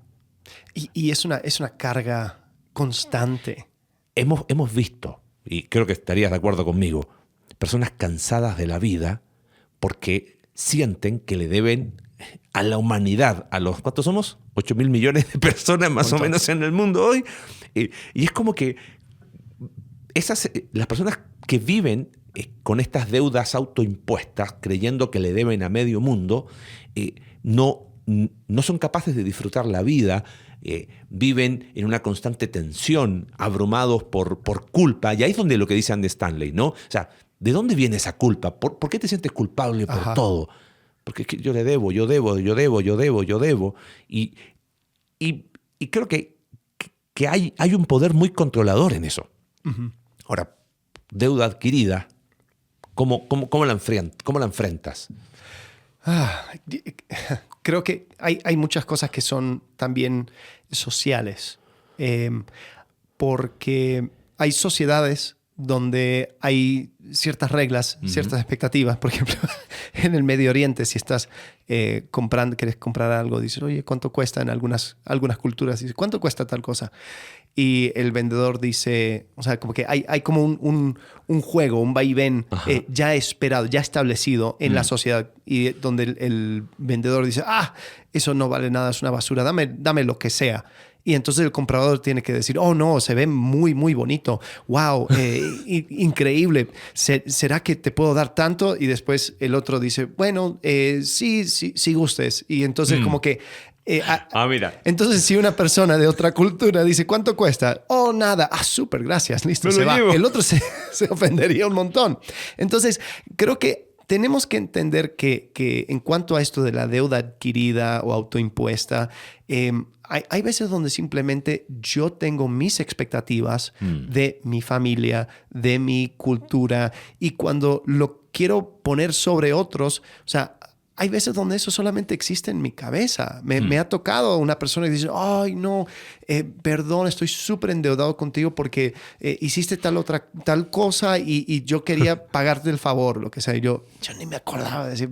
Y es una carga constante. Hemos visto, y creo que estarías de acuerdo conmigo, personas cansadas de la vida porque sienten que le deben a la humanidad, a los, ¿cuántos somos? 8.000 millones de personas más o menos en el mundo hoy. Y es como que las personas que viven con estas deudas autoimpuestas, creyendo que le deben a medio mundo, no son capaces de disfrutar la vida, viven en una constante tensión, abrumados por culpa. Y ahí es donde lo que dice Andy Stanley, ¿no? O sea, ¿de dónde viene esa culpa? ¿Por qué te sientes culpable por todo? Porque es que yo le debo, yo debo. Y creo que hay un poder muy controlador en eso. Uh-huh. Ahora, deuda adquirida, ¿cómo la enfrentas? Creo que hay muchas cosas que son también sociales, porque hay sociedades donde hay ciertas reglas, ciertas expectativas. Por ejemplo, en el Medio Oriente, si estás quieres comprar algo, dices, oye, ¿cuánto cuesta? En algunas culturas dices, ¿cuánto cuesta tal cosa? Y el vendedor dice, o sea, como que hay como un juego, un vaivén ya esperado, ya establecido en la sociedad, y donde el vendedor dice, eso no vale nada, es una basura, dame lo que sea. Y entonces el comprador tiene que decir, oh no, se ve muy, muy bonito. Wow, increíble. ¿Será que te puedo dar tanto? Y después el otro dice, bueno, sí gustes. Y entonces como que... mira. Entonces si una persona de otra cultura dice, ¿cuánto cuesta? Oh, nada. Súper, gracias. Listo, se va. El otro se ofendería un montón. Entonces creo que tenemos que entender que en cuanto a esto de la deuda adquirida o autoimpuesta, hay veces donde simplemente yo tengo mis expectativas de mi familia, de mi cultura, y cuando lo quiero poner sobre otros, o sea, hay veces donde eso solamente existe en mi cabeza. Me ha tocado una persona que dice, ay, no, perdón, estoy súper endeudado contigo porque hiciste tal cosa y yo quería pagarte el favor, lo que sea. Yo ni me acordaba de decir,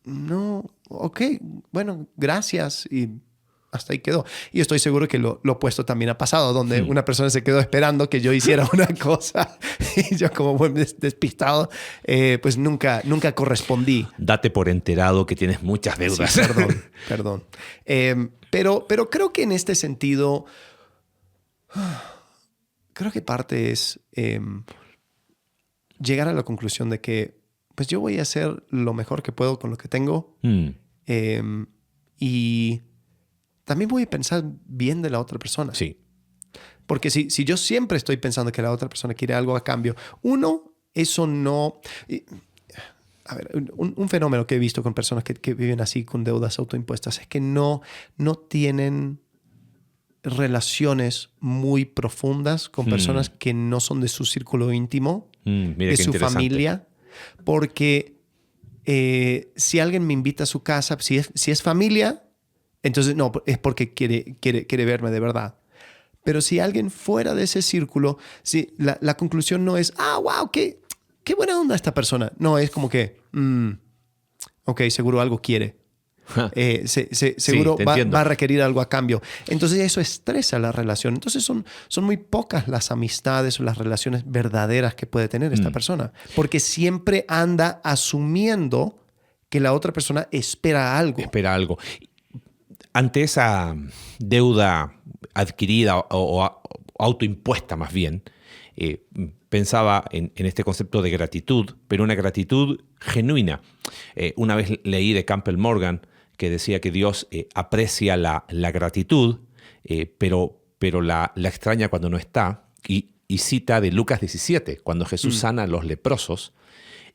no, ok, bueno, gracias. Y hasta ahí quedó. Y estoy seguro que lo opuesto también ha pasado, donde una persona se quedó esperando que yo hiciera una cosa y yo como buen despistado, pues nunca correspondí. Date por enterado que tienes muchas deudas. Sí, perdón. Pero creo que en este sentido, creo que parte es llegar a la conclusión de que pues yo voy a hacer lo mejor que puedo con lo que tengo y también voy a pensar bien de la otra persona. Sí. Porque si yo siempre estoy pensando que la otra persona quiere algo a cambio, eso no... A ver, un fenómeno que he visto con personas que viven así con deudas autoimpuestas es que no tienen relaciones muy profundas con personas que no son de su círculo íntimo, de su familia. Porque si alguien me invita a su casa, si es familia... Entonces, no, es porque quiere verme de verdad. Pero si alguien fuera de ese círculo, la conclusión no es, wow, qué buena onda esta persona. No, es como que, ok, seguro algo quiere. seguro te va entiendo. a requerir algo a cambio. Entonces eso estresa la relación. Entonces son muy pocas las amistades o las relaciones verdaderas que puede tener esta persona. Porque siempre anda asumiendo que la otra persona espera algo. Espera algo. Ante esa deuda adquirida o autoimpuesta más bien, pensaba en este concepto de gratitud, pero una gratitud genuina. Una vez leí de Campbell Morgan que decía que Dios aprecia la gratitud, pero la extraña cuando no está, y cita de Lucas 17, cuando Jesús sana a los leprosos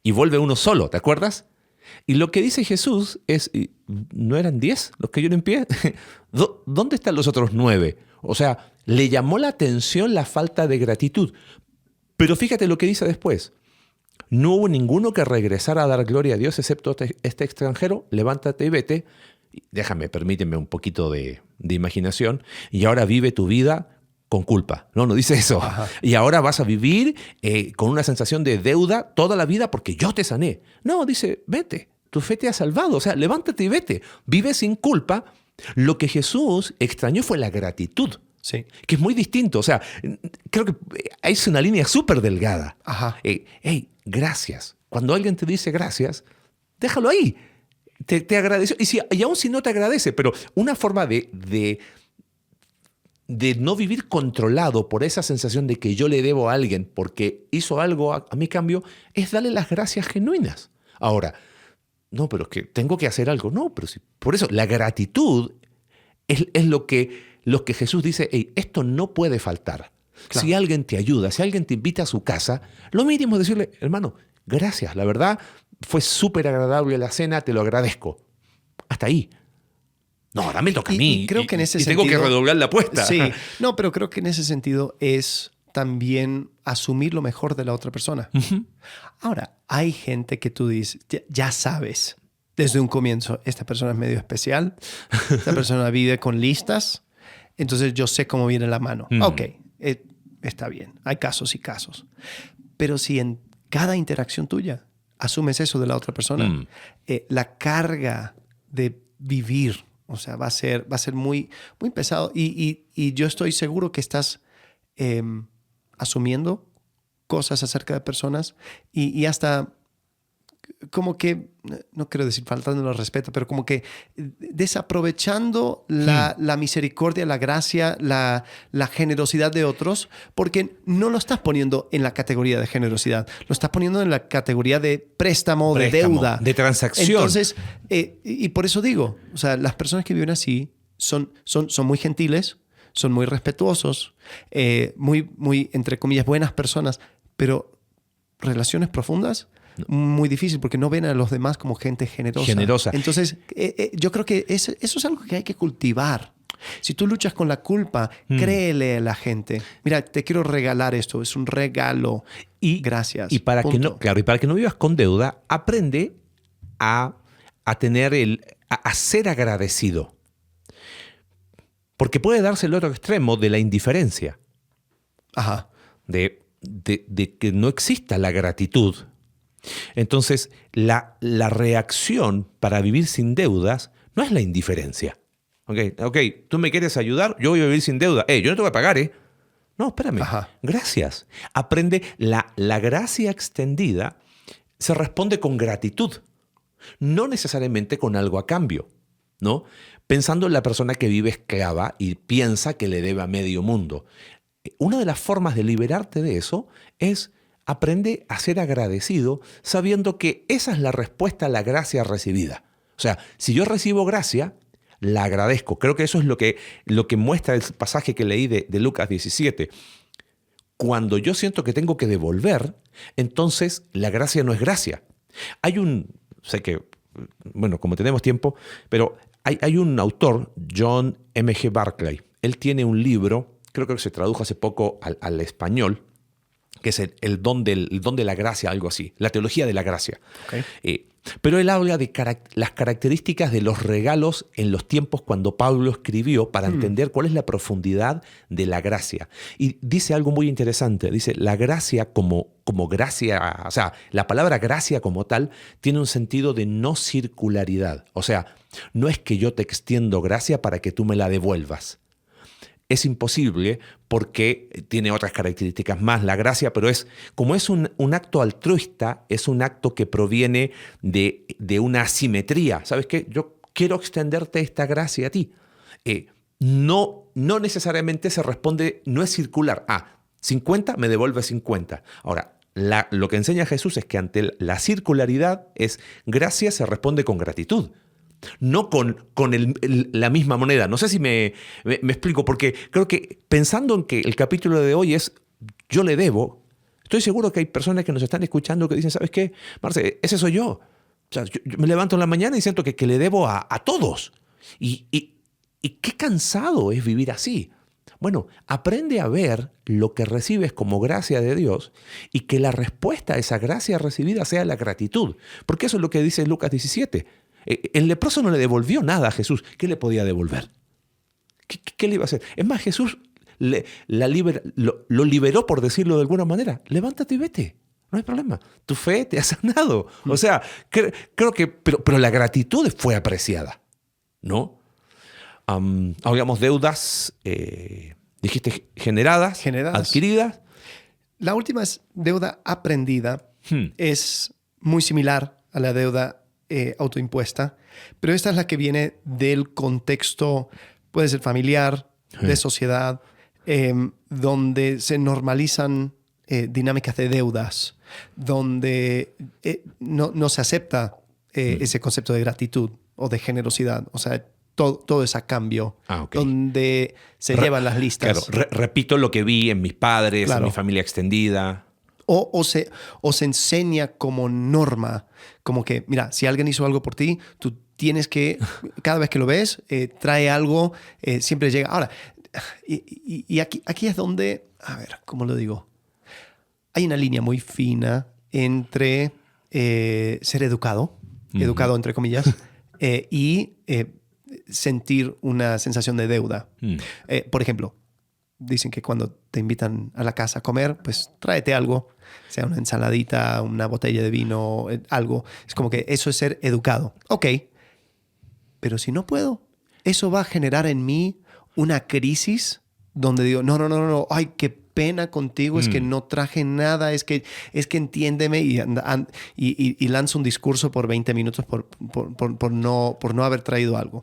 y vuelve uno solo, ¿te acuerdas? Y lo que dice Jesús es, ¿no eran 10 los que yo limpié? ¿Dónde están los otros 9? O sea, le llamó la atención la falta de gratitud. Pero fíjate lo que dice después. No hubo ninguno que regresara a dar gloria a Dios excepto este extranjero. Levántate y vete. Permíteme un poquito de imaginación. Y ahora vive tu vida con culpa. No dice eso. Ajá. Y ahora vas a vivir con una sensación de deuda toda la vida porque yo te sané. No, dice, vete. Tu fe te ha salvado. O sea, levántate y vete. Vive sin culpa. Lo que Jesús extrañó fue la gratitud. Sí. Que es muy distinto. O sea, creo que es una línea súper delgada. Ajá. Hey, gracias. Cuando alguien te dice gracias, déjalo ahí. Te agradeció. Y aún si no te agradece, pero una forma de no vivir controlado por esa sensación de que yo le debo a alguien porque hizo algo a mi cambio, es darle las gracias genuinas. Ahora, no, pero es que tengo que hacer algo. No, pero sí. Por eso, la gratitud es lo que Jesús dice, hey, esto no puede faltar. Claro. Si alguien te ayuda, si alguien te invita a su casa, lo mínimo es decirle, hermano, gracias, la verdad, fue súper agradable la cena, te lo agradezco. Hasta ahí. No, ahora me toca a mí. Y creo que en ese sentido, tengo que redoblar la apuesta. Sí, no, pero creo que en ese sentido es también asumir lo mejor de la otra persona. Uh-huh. Ahora, hay gente que tú dices, ya sabes, desde un comienzo, esta persona es medio especial, esta persona vive con listas, entonces yo sé cómo viene la mano. Ok, está bien, hay casos y casos. Pero si en cada interacción tuya asumes eso de la otra persona, la carga de vivir, o sea, va a ser muy, muy pesado. Y yo estoy seguro que estás asumiendo cosas acerca de personas y hasta como que, no quiero decir faltando el respeto, pero como que desaprovechando la misericordia, la gracia, la generosidad de otros, porque no lo estás poniendo en la categoría de generosidad, lo estás poniendo en la categoría de préstamo, de deuda. De transacción. Entonces, y por eso digo, o sea, las personas que viven así son muy gentiles, son muy respetuosos, muy, entre comillas, buenas personas, pero relaciones profundas, muy difícil porque no ven a los demás como gente generosa. Entonces, yo creo que eso es algo que hay que cultivar. Si tú luchas con la culpa, créele a la gente. Mira, te quiero regalar esto, es un regalo. Y gracias. Y para que no vivas con deuda, aprende a ser agradecido. Porque puede darse el otro extremo de la indiferencia. Ajá. De que no exista la gratitud. Entonces, la reacción para vivir sin deudas no es la indiferencia. Ok, tú me quieres ayudar, yo voy a vivir sin deuda. Yo no te voy a pagar, ¿eh? No, espérame. Ajá. Gracias. Aprende la gracia extendida se responde con gratitud, no necesariamente con algo a cambio, ¿no? Pensando en la persona que vive esclava y piensa que le debe a medio mundo. Una de las formas de liberarte de eso es aprende a ser agradecido sabiendo que esa es la respuesta a la gracia recibida. O sea, si yo recibo gracia, la agradezco. Creo que eso es lo que muestra el pasaje que leí de Lucas 17. Cuando yo siento que tengo que devolver, entonces la gracia no es gracia. Como tenemos tiempo, pero hay un autor, John M.G. Barclay. Él tiene un libro, creo que se tradujo hace poco al español, que es el don de la gracia, algo así, la teología de la gracia. Okay. Pero él habla de las características de los regalos en los tiempos cuando Pablo escribió para entender cuál es la profundidad de la gracia. Y dice algo muy interesante, dice, la gracia como gracia, o sea, la palabra gracia como tal tiene un sentido de no circularidad. O sea, No es que yo te extiendo gracia para que tú me la devuelvas. Es imposible porque tiene otras características más la gracia, pero como es un acto altruista, es un acto que proviene de una asimetría. ¿Sabes qué? Yo quiero extenderte esta gracia a ti. No necesariamente se responde, no es circular. 50 me devuelve 50. Ahora, lo que enseña Jesús es que ante la circularidad gracia se responde con gratitud. No con la misma moneda. No sé si me explico, porque creo que pensando en que el capítulo de hoy es yo le debo, estoy seguro que hay personas que nos están escuchando que dicen, ¿sabes qué, Marce? Ese soy yo. O sea, yo me levanto en la mañana y siento que le debo a todos. Y qué cansado es vivir así. Bueno, aprende a ver lo que recibes como gracia de Dios y que la respuesta a esa gracia recibida sea la gratitud. Porque eso es lo que dice Lucas 17. El leproso no le devolvió nada a Jesús. ¿Qué le podía devolver? ¿Qué le iba a hacer? Es más, Jesús lo liberó, por decirlo de alguna manera. Levántate y vete. No hay problema. Tu fe te ha sanado. O sea, creo que... Pero la gratitud fue apreciada, ¿no? Hablamos deudas, dijiste generadas, adquiridas. La última es deuda aprendida. Es muy similar a la deuda autoimpuesta, pero esta es la que viene del contexto, puede ser familiar, de sociedad, donde se normalizan dinámicas de deudas, donde no se acepta ese concepto de gratitud o de generosidad. O sea, todo es a cambio, donde se llevan las listas. Claro, repito lo que vi en mis padres, claro, en mi familia extendida. O se enseña como norma, como que, mira, si alguien hizo algo por ti, tú tienes que, cada vez que lo ves, trae algo, siempre llega. Ahora, y aquí es donde, a ver, ¿cómo lo digo? Hay una línea muy fina entre ser educado entre comillas, y sentir una sensación de deuda. Por ejemplo, dicen que cuando te invitan a la casa a comer, pues tráete algo, sea una ensaladita, una botella de vino, algo. Es como que eso es ser educado. Ok, pero si no puedo, eso va a generar en mí una crisis donde digo, no, ay, qué pena contigo, es que no traje nada, es que entiéndeme, y lanzo un discurso por 20 minutos por no haber traído algo.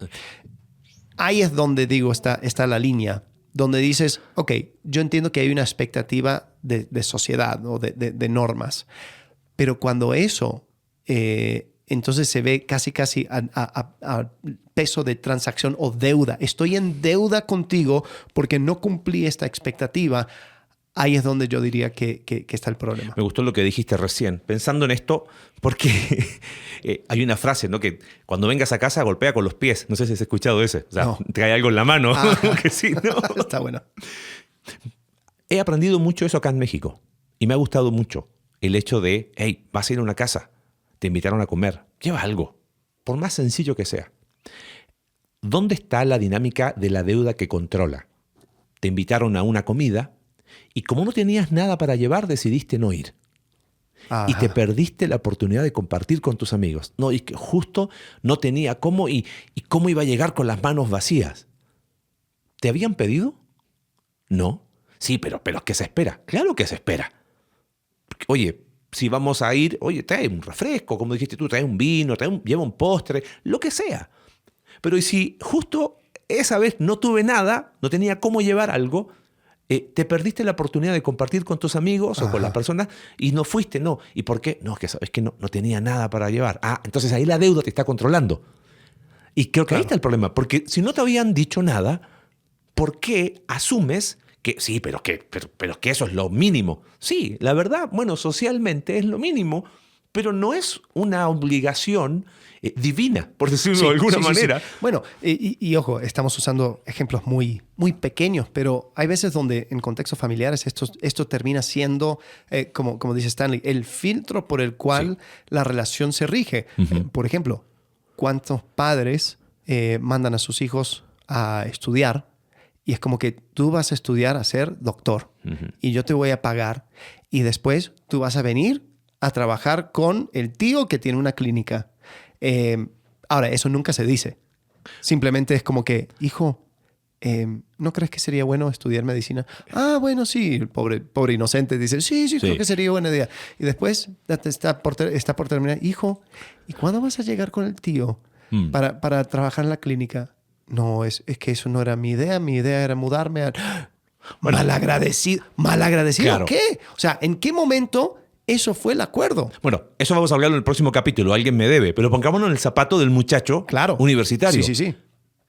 Ahí es donde digo, está la línea, donde dices, ok, yo entiendo que hay una expectativa de sociedad o de normas, pero cuando eso entonces se ve casi a peso de transacción o deuda. Estoy en deuda contigo porque no cumplí esta expectativa. Ahí es donde yo diría que está el problema. Me gustó lo que dijiste recién. Pensando en esto, porque hay una frase, ¿no? Que cuando vengas a casa golpea con los pies. No sé si has escuchado ese. O sea, no. Trae algo en la mano. Que sí, ¿no? Está bueno. He aprendido mucho eso acá en México. Y me ha gustado mucho el hecho de, hey, vas a ir a una casa, te invitaron a comer, lleva algo, por más sencillo que sea. ¿Dónde está la dinámica de la deuda que controla? Te invitaron a una comida y como no tenías nada para llevar, decidiste no ir. Ajá. Y te perdiste la oportunidad de compartir con tus amigos. No, y que justo no tenía cómo y cómo iba a llegar con las manos vacías. ¿Te habían pedido? No. Sí, pero ¿qué se espera? Claro que se espera. Oye, si vamos a ir, oye, trae un refresco, como dijiste tú, trae un vino, lleva un postre, lo que sea. Pero ¿y si justo esa vez no tuve nada, no tenía cómo llevar algo, te perdiste la oportunidad de compartir con tus amigos o con las personas y no fuiste? No. ¿Y por qué? No, es que no tenía nada para llevar. Entonces ahí la deuda te está controlando. Y creo que ahí está el problema, porque si no te habían dicho nada, ¿por qué asumes que sí, pero que eso es lo mínimo? Sí, la verdad, bueno, socialmente es lo mínimo, pero no es una obligación divina, por decirlo de alguna manera. Sí. Bueno, y ojo, estamos usando ejemplos muy, muy pequeños, pero hay veces donde en contextos familiares esto termina siendo, como dice Stanley, el filtro por el cual la relación se rige. Por ejemplo, ¿cuántos padres mandan a sus hijos a estudiar? Y es como que tú vas a estudiar a ser doctor y yo te voy a pagar y después tú vas a venir a trabajar con el tío que tiene una clínica. Ahora, eso nunca se dice. Simplemente es como que, hijo, ¿no crees que sería bueno estudiar medicina? Ah, bueno, sí. El pobre inocente dice, sí, creo que sería buena idea. Y después está por terminar. Hijo, ¿y cuándo vas a llegar con el tío para trabajar en la clínica? No, es que eso no era mi idea. Mi idea era mudarme a... Bueno, malagradecido. ¿Malagradecido? Claro. ¿Qué? O sea, ¿en qué momento eso fue el acuerdo? Bueno, eso vamos a hablarlo en el próximo capítulo. Alguien me debe. Pero pongámonos en el zapato del muchacho universitario. Sí.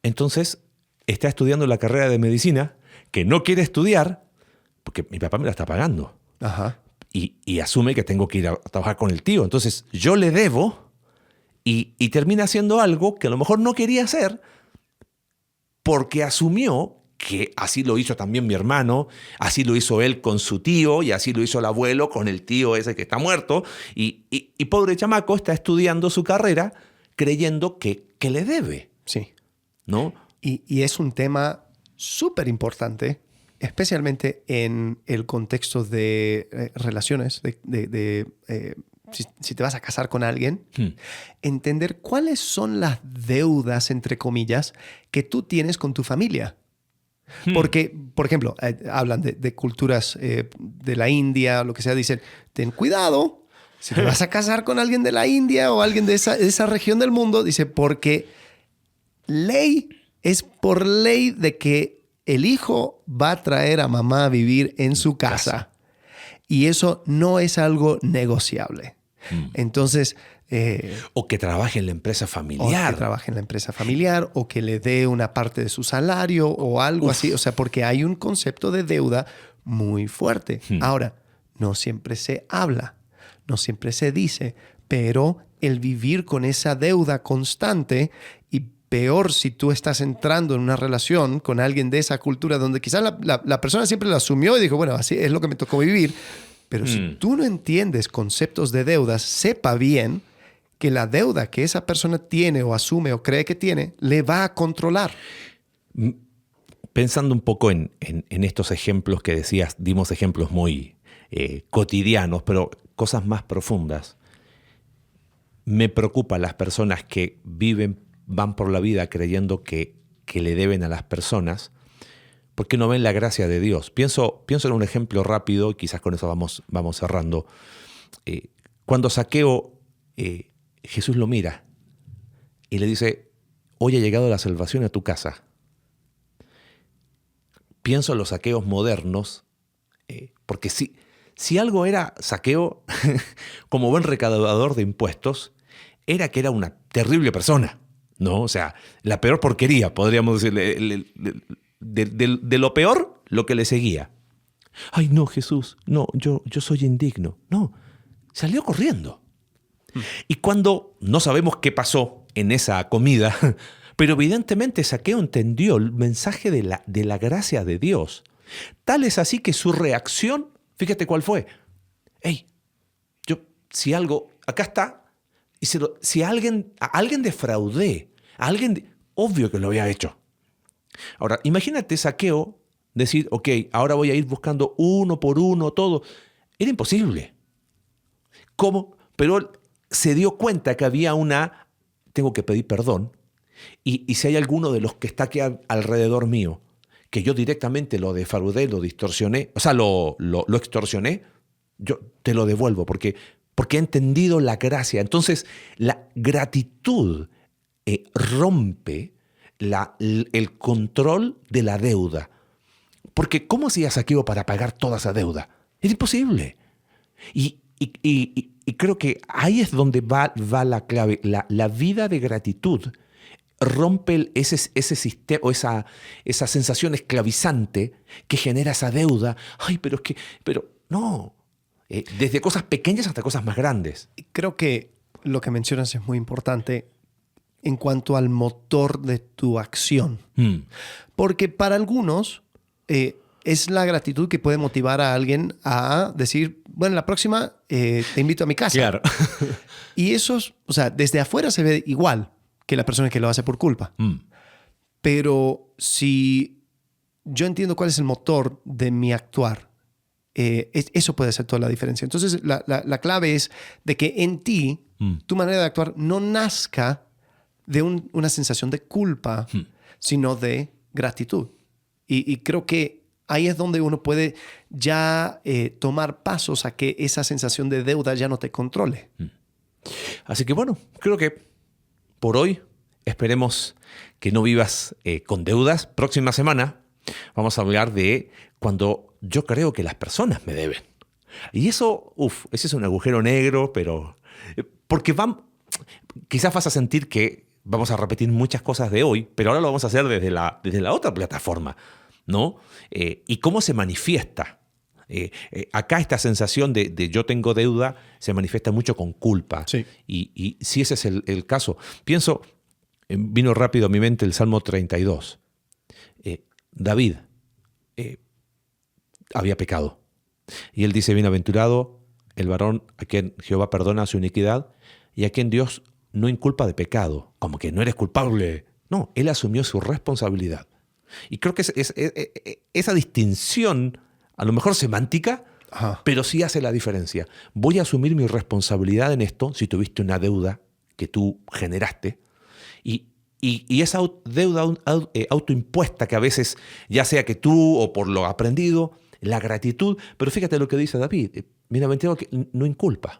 Entonces, está estudiando la carrera de medicina que no quiere estudiar porque mi papá me la está pagando. Ajá. Y asume que tengo que ir a trabajar con el tío. Entonces, yo le debo y termina haciendo algo que a lo mejor no quería hacer porque asumió que así lo hizo también mi hermano, así lo hizo él con su tío y así lo hizo el abuelo con el tío ese que está muerto. Y pobre chamaco está estudiando su carrera creyendo que le debe. Sí. ¿No? Y es un tema súper importante, especialmente en el contexto de relaciones, si te vas a casar con alguien, entender cuáles son las deudas, entre comillas, que tú tienes con tu familia. Porque, por ejemplo, hablan de culturas de la India, lo que sea, dicen, ten cuidado, si te vas a casar con alguien de la India o alguien de esa región del mundo, dice, porque es por ley de que el hijo va a traer a mamá a vivir en su casa. Y eso no es algo negociable. Entonces... o que trabaje en la empresa familiar. O que trabaje en la empresa familiar, o que le dé una parte de su salario o algo así. O sea, porque hay un concepto de deuda muy fuerte. Ahora, no siempre se habla, no siempre se dice, pero el vivir con esa deuda constante, y peor si tú estás entrando en una relación con alguien de esa cultura donde quizás la persona siempre lo asumió y dijo, bueno, así es lo que me tocó vivir. Pero si tú no entiendes conceptos de deudas, sepa bien que la deuda que esa persona tiene o asume o cree que tiene, le va a controlar. Pensando un poco en estos ejemplos que decías, dimos ejemplos muy cotidianos, pero cosas más profundas. Me preocupan las personas que van por la vida creyendo que le deben a las personas porque no ven la gracia de Dios. Pienso en un ejemplo rápido, y quizás con eso vamos cerrando. Cuando Zaqueo... Jesús lo mira y le dice, hoy ha llegado la salvación a tu casa. Pienso en los saqueos modernos, porque si algo era Zaqueo, como buen recaudador de impuestos, era que era una terrible persona, ¿no? O sea, la peor porquería, podríamos decirle, de lo peor, lo que le seguía. Ay, no, Jesús, no, yo soy indigno. No, salió corriendo. Y cuando no sabemos qué pasó en esa comida, pero evidentemente Zaqueo entendió el mensaje de la gracia de Dios. Tal es así que su reacción, fíjate cuál fue. Hey, si algo, acá está, y si a alguien defraudé, obvio que lo había hecho. Ahora, imagínate Zaqueo decir, ok, ahora voy a ir buscando uno por uno todo. Era imposible. ¿Cómo? Pero se dio cuenta que había tengo que pedir perdón, y si hay alguno de los que está aquí alrededor mío, que yo directamente lo defraudé, lo distorsioné, o sea, lo extorsioné, yo te lo devuelvo, porque he entendido la gracia. Entonces, la gratitud rompe el control de la deuda. Porque ¿cómo hacía Zaqueo para pagar toda esa deuda? Era imposible. Y creo que ahí es donde va la clave. La vida de gratitud rompe ese sistema o esa sensación esclavizante que genera esa deuda. Ay, pero no. Desde cosas pequeñas hasta cosas más grandes. Creo que lo que mencionas es muy importante en cuanto al motor de tu acción. Porque para algunos... es la gratitud que puede motivar a alguien a decir, bueno, la próxima te invito a mi casa. Claro. Y eso, o sea, desde afuera se ve igual que la persona que lo hace por culpa. Pero si yo entiendo cuál es el motor de mi actuar, eso puede hacer toda la diferencia. Entonces, la clave es de que en ti, tu manera de actuar no nazca de una sensación de culpa, sino de gratitud. Y creo que ahí es donde uno puede ya tomar pasos a que esa sensación de deuda ya no te controle. Así que bueno, creo que por hoy esperemos que no vivas con deudas. Próxima semana vamos a hablar de cuando yo creo que las personas me deben. Y eso, ese es un agujero negro, pero... Porque quizás vas a sentir que vamos a repetir muchas cosas de hoy, pero ahora lo vamos a hacer desde la otra plataforma, ¿no? ¿Y cómo se manifiesta? Acá esta sensación de yo tengo deuda se manifiesta mucho con culpa. Sí. Y si ese es el caso, pienso, vino rápido a mi mente el Salmo 32. David había pecado. Y él dice, bienaventurado el varón a quien Jehová perdona su iniquidad y a quien Dios no inculpa de pecado. Como que no eres culpable. No, él asumió su responsabilidad. Y creo que esa distinción, a lo mejor semántica, pero sí hace la diferencia. Voy a asumir mi responsabilidad en esto si tuviste una deuda que tú generaste. Y esa deuda autoimpuesta que a veces, ya sea que tú o por lo aprendido, la gratitud, pero fíjate lo que dice David, bienaventurado que no inculpa.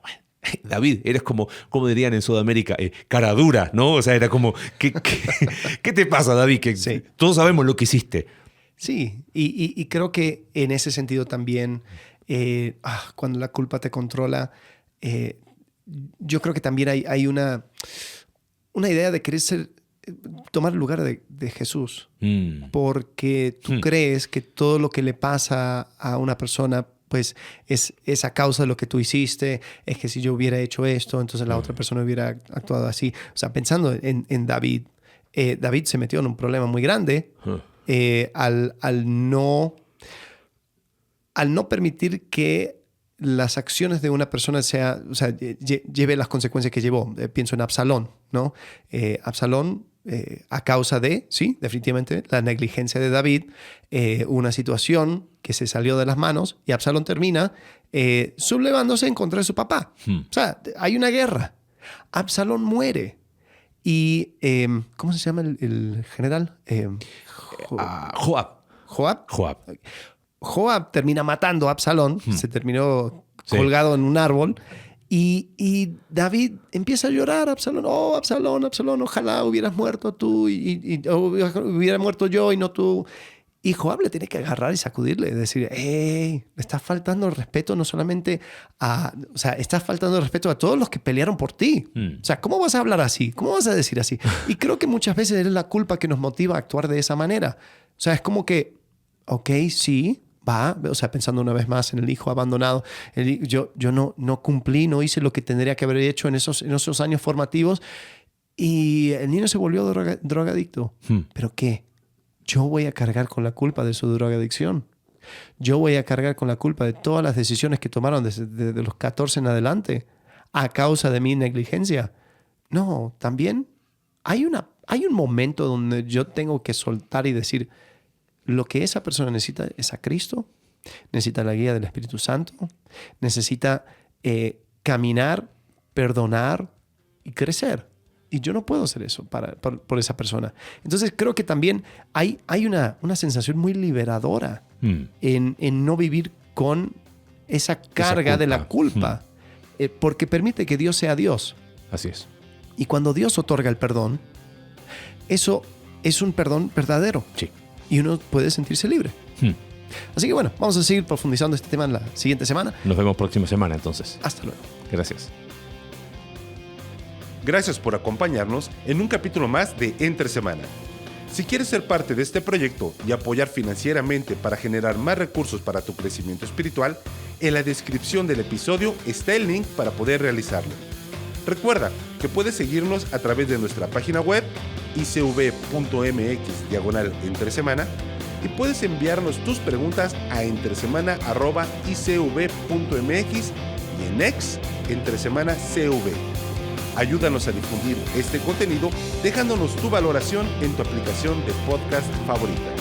David, eres como dirían en Sudamérica, cara dura, ¿no? O sea, era como, ¿qué te pasa, David? Que sí. Todos sabemos lo que hiciste. Sí, y creo que en ese sentido también, cuando la culpa te controla, yo creo que también hay una idea de querer tomar el lugar de Jesús. Porque tú crees que todo lo que le pasa a una persona pues es a causa de lo que tú hiciste, es que si yo hubiera hecho esto, entonces la otra persona hubiera actuado así. O sea, pensando en David, David se metió en un problema muy grande al no permitir que las acciones de una persona lleve las consecuencias que llevó. Pienso en Absalón, ¿no? Absalón, a causa de, sí, definitivamente, la negligencia de David, una situación que se salió de las manos y Absalón termina sublevándose en contra de su papá. O sea, hay una guerra. Absalón muere. Y, ¿cómo se llama el general? Joab. Joab termina matando a Absalón, se terminó colgado en un árbol. Y David empieza a llorar, Absalón, Absalón, ojalá hubieras muerto tú y hubiera muerto yo y no tú. Y Joab le tiene que agarrar y sacudirle, decir, hey, le estás faltando el respeto no solamente estás faltando el respeto a todos los que pelearon por ti. O sea, ¿cómo vas a hablar así? ¿Cómo vas a decir así? Y creo que muchas veces es la culpa que nos motiva a actuar de esa manera. O sea, es como que, ok, sí, o sea, pensando una vez más en el hijo abandonado, yo no cumplí, no hice lo que tendría que haber hecho en esos años formativos y el niño se volvió drogadicto. ¿Pero qué? Yo voy a cargar con la culpa de su drogadicción. Yo voy a cargar con la culpa de todas las decisiones que tomaron desde los 14 en adelante a causa de mi negligencia. No, también hay un momento donde yo tengo que soltar y decir, lo que esa persona necesita es a Cristo, necesita la guía del Espíritu Santo, necesita caminar, perdonar y crecer. Y yo no puedo hacer eso por esa persona. Entonces creo que también hay una sensación muy liberadora en no vivir con esa carga de la culpa, porque permite que Dios sea Dios. Así es. Y cuando Dios otorga el perdón, eso es un perdón verdadero. Sí. Y uno puede sentirse libre. Así que bueno, vamos a seguir profundizando este tema en la siguiente semana. Nos vemos próxima semana entonces. Hasta luego. Gracias. Gracias por acompañarnos en un capítulo más de Entre Semana. Si quieres ser parte de este proyecto y apoyar financieramente para generar más recursos para tu crecimiento espiritual, en la descripción del episodio está el link para poder realizarlo. Recuerda que puedes seguirnos a través de nuestra página web icv.mx/entresemana y puedes enviarnos tus preguntas a entresemana@icv.mx y en X @entresemanacv. Ayúdanos a difundir este contenido dejándonos tu valoración en tu aplicación de podcast favorita.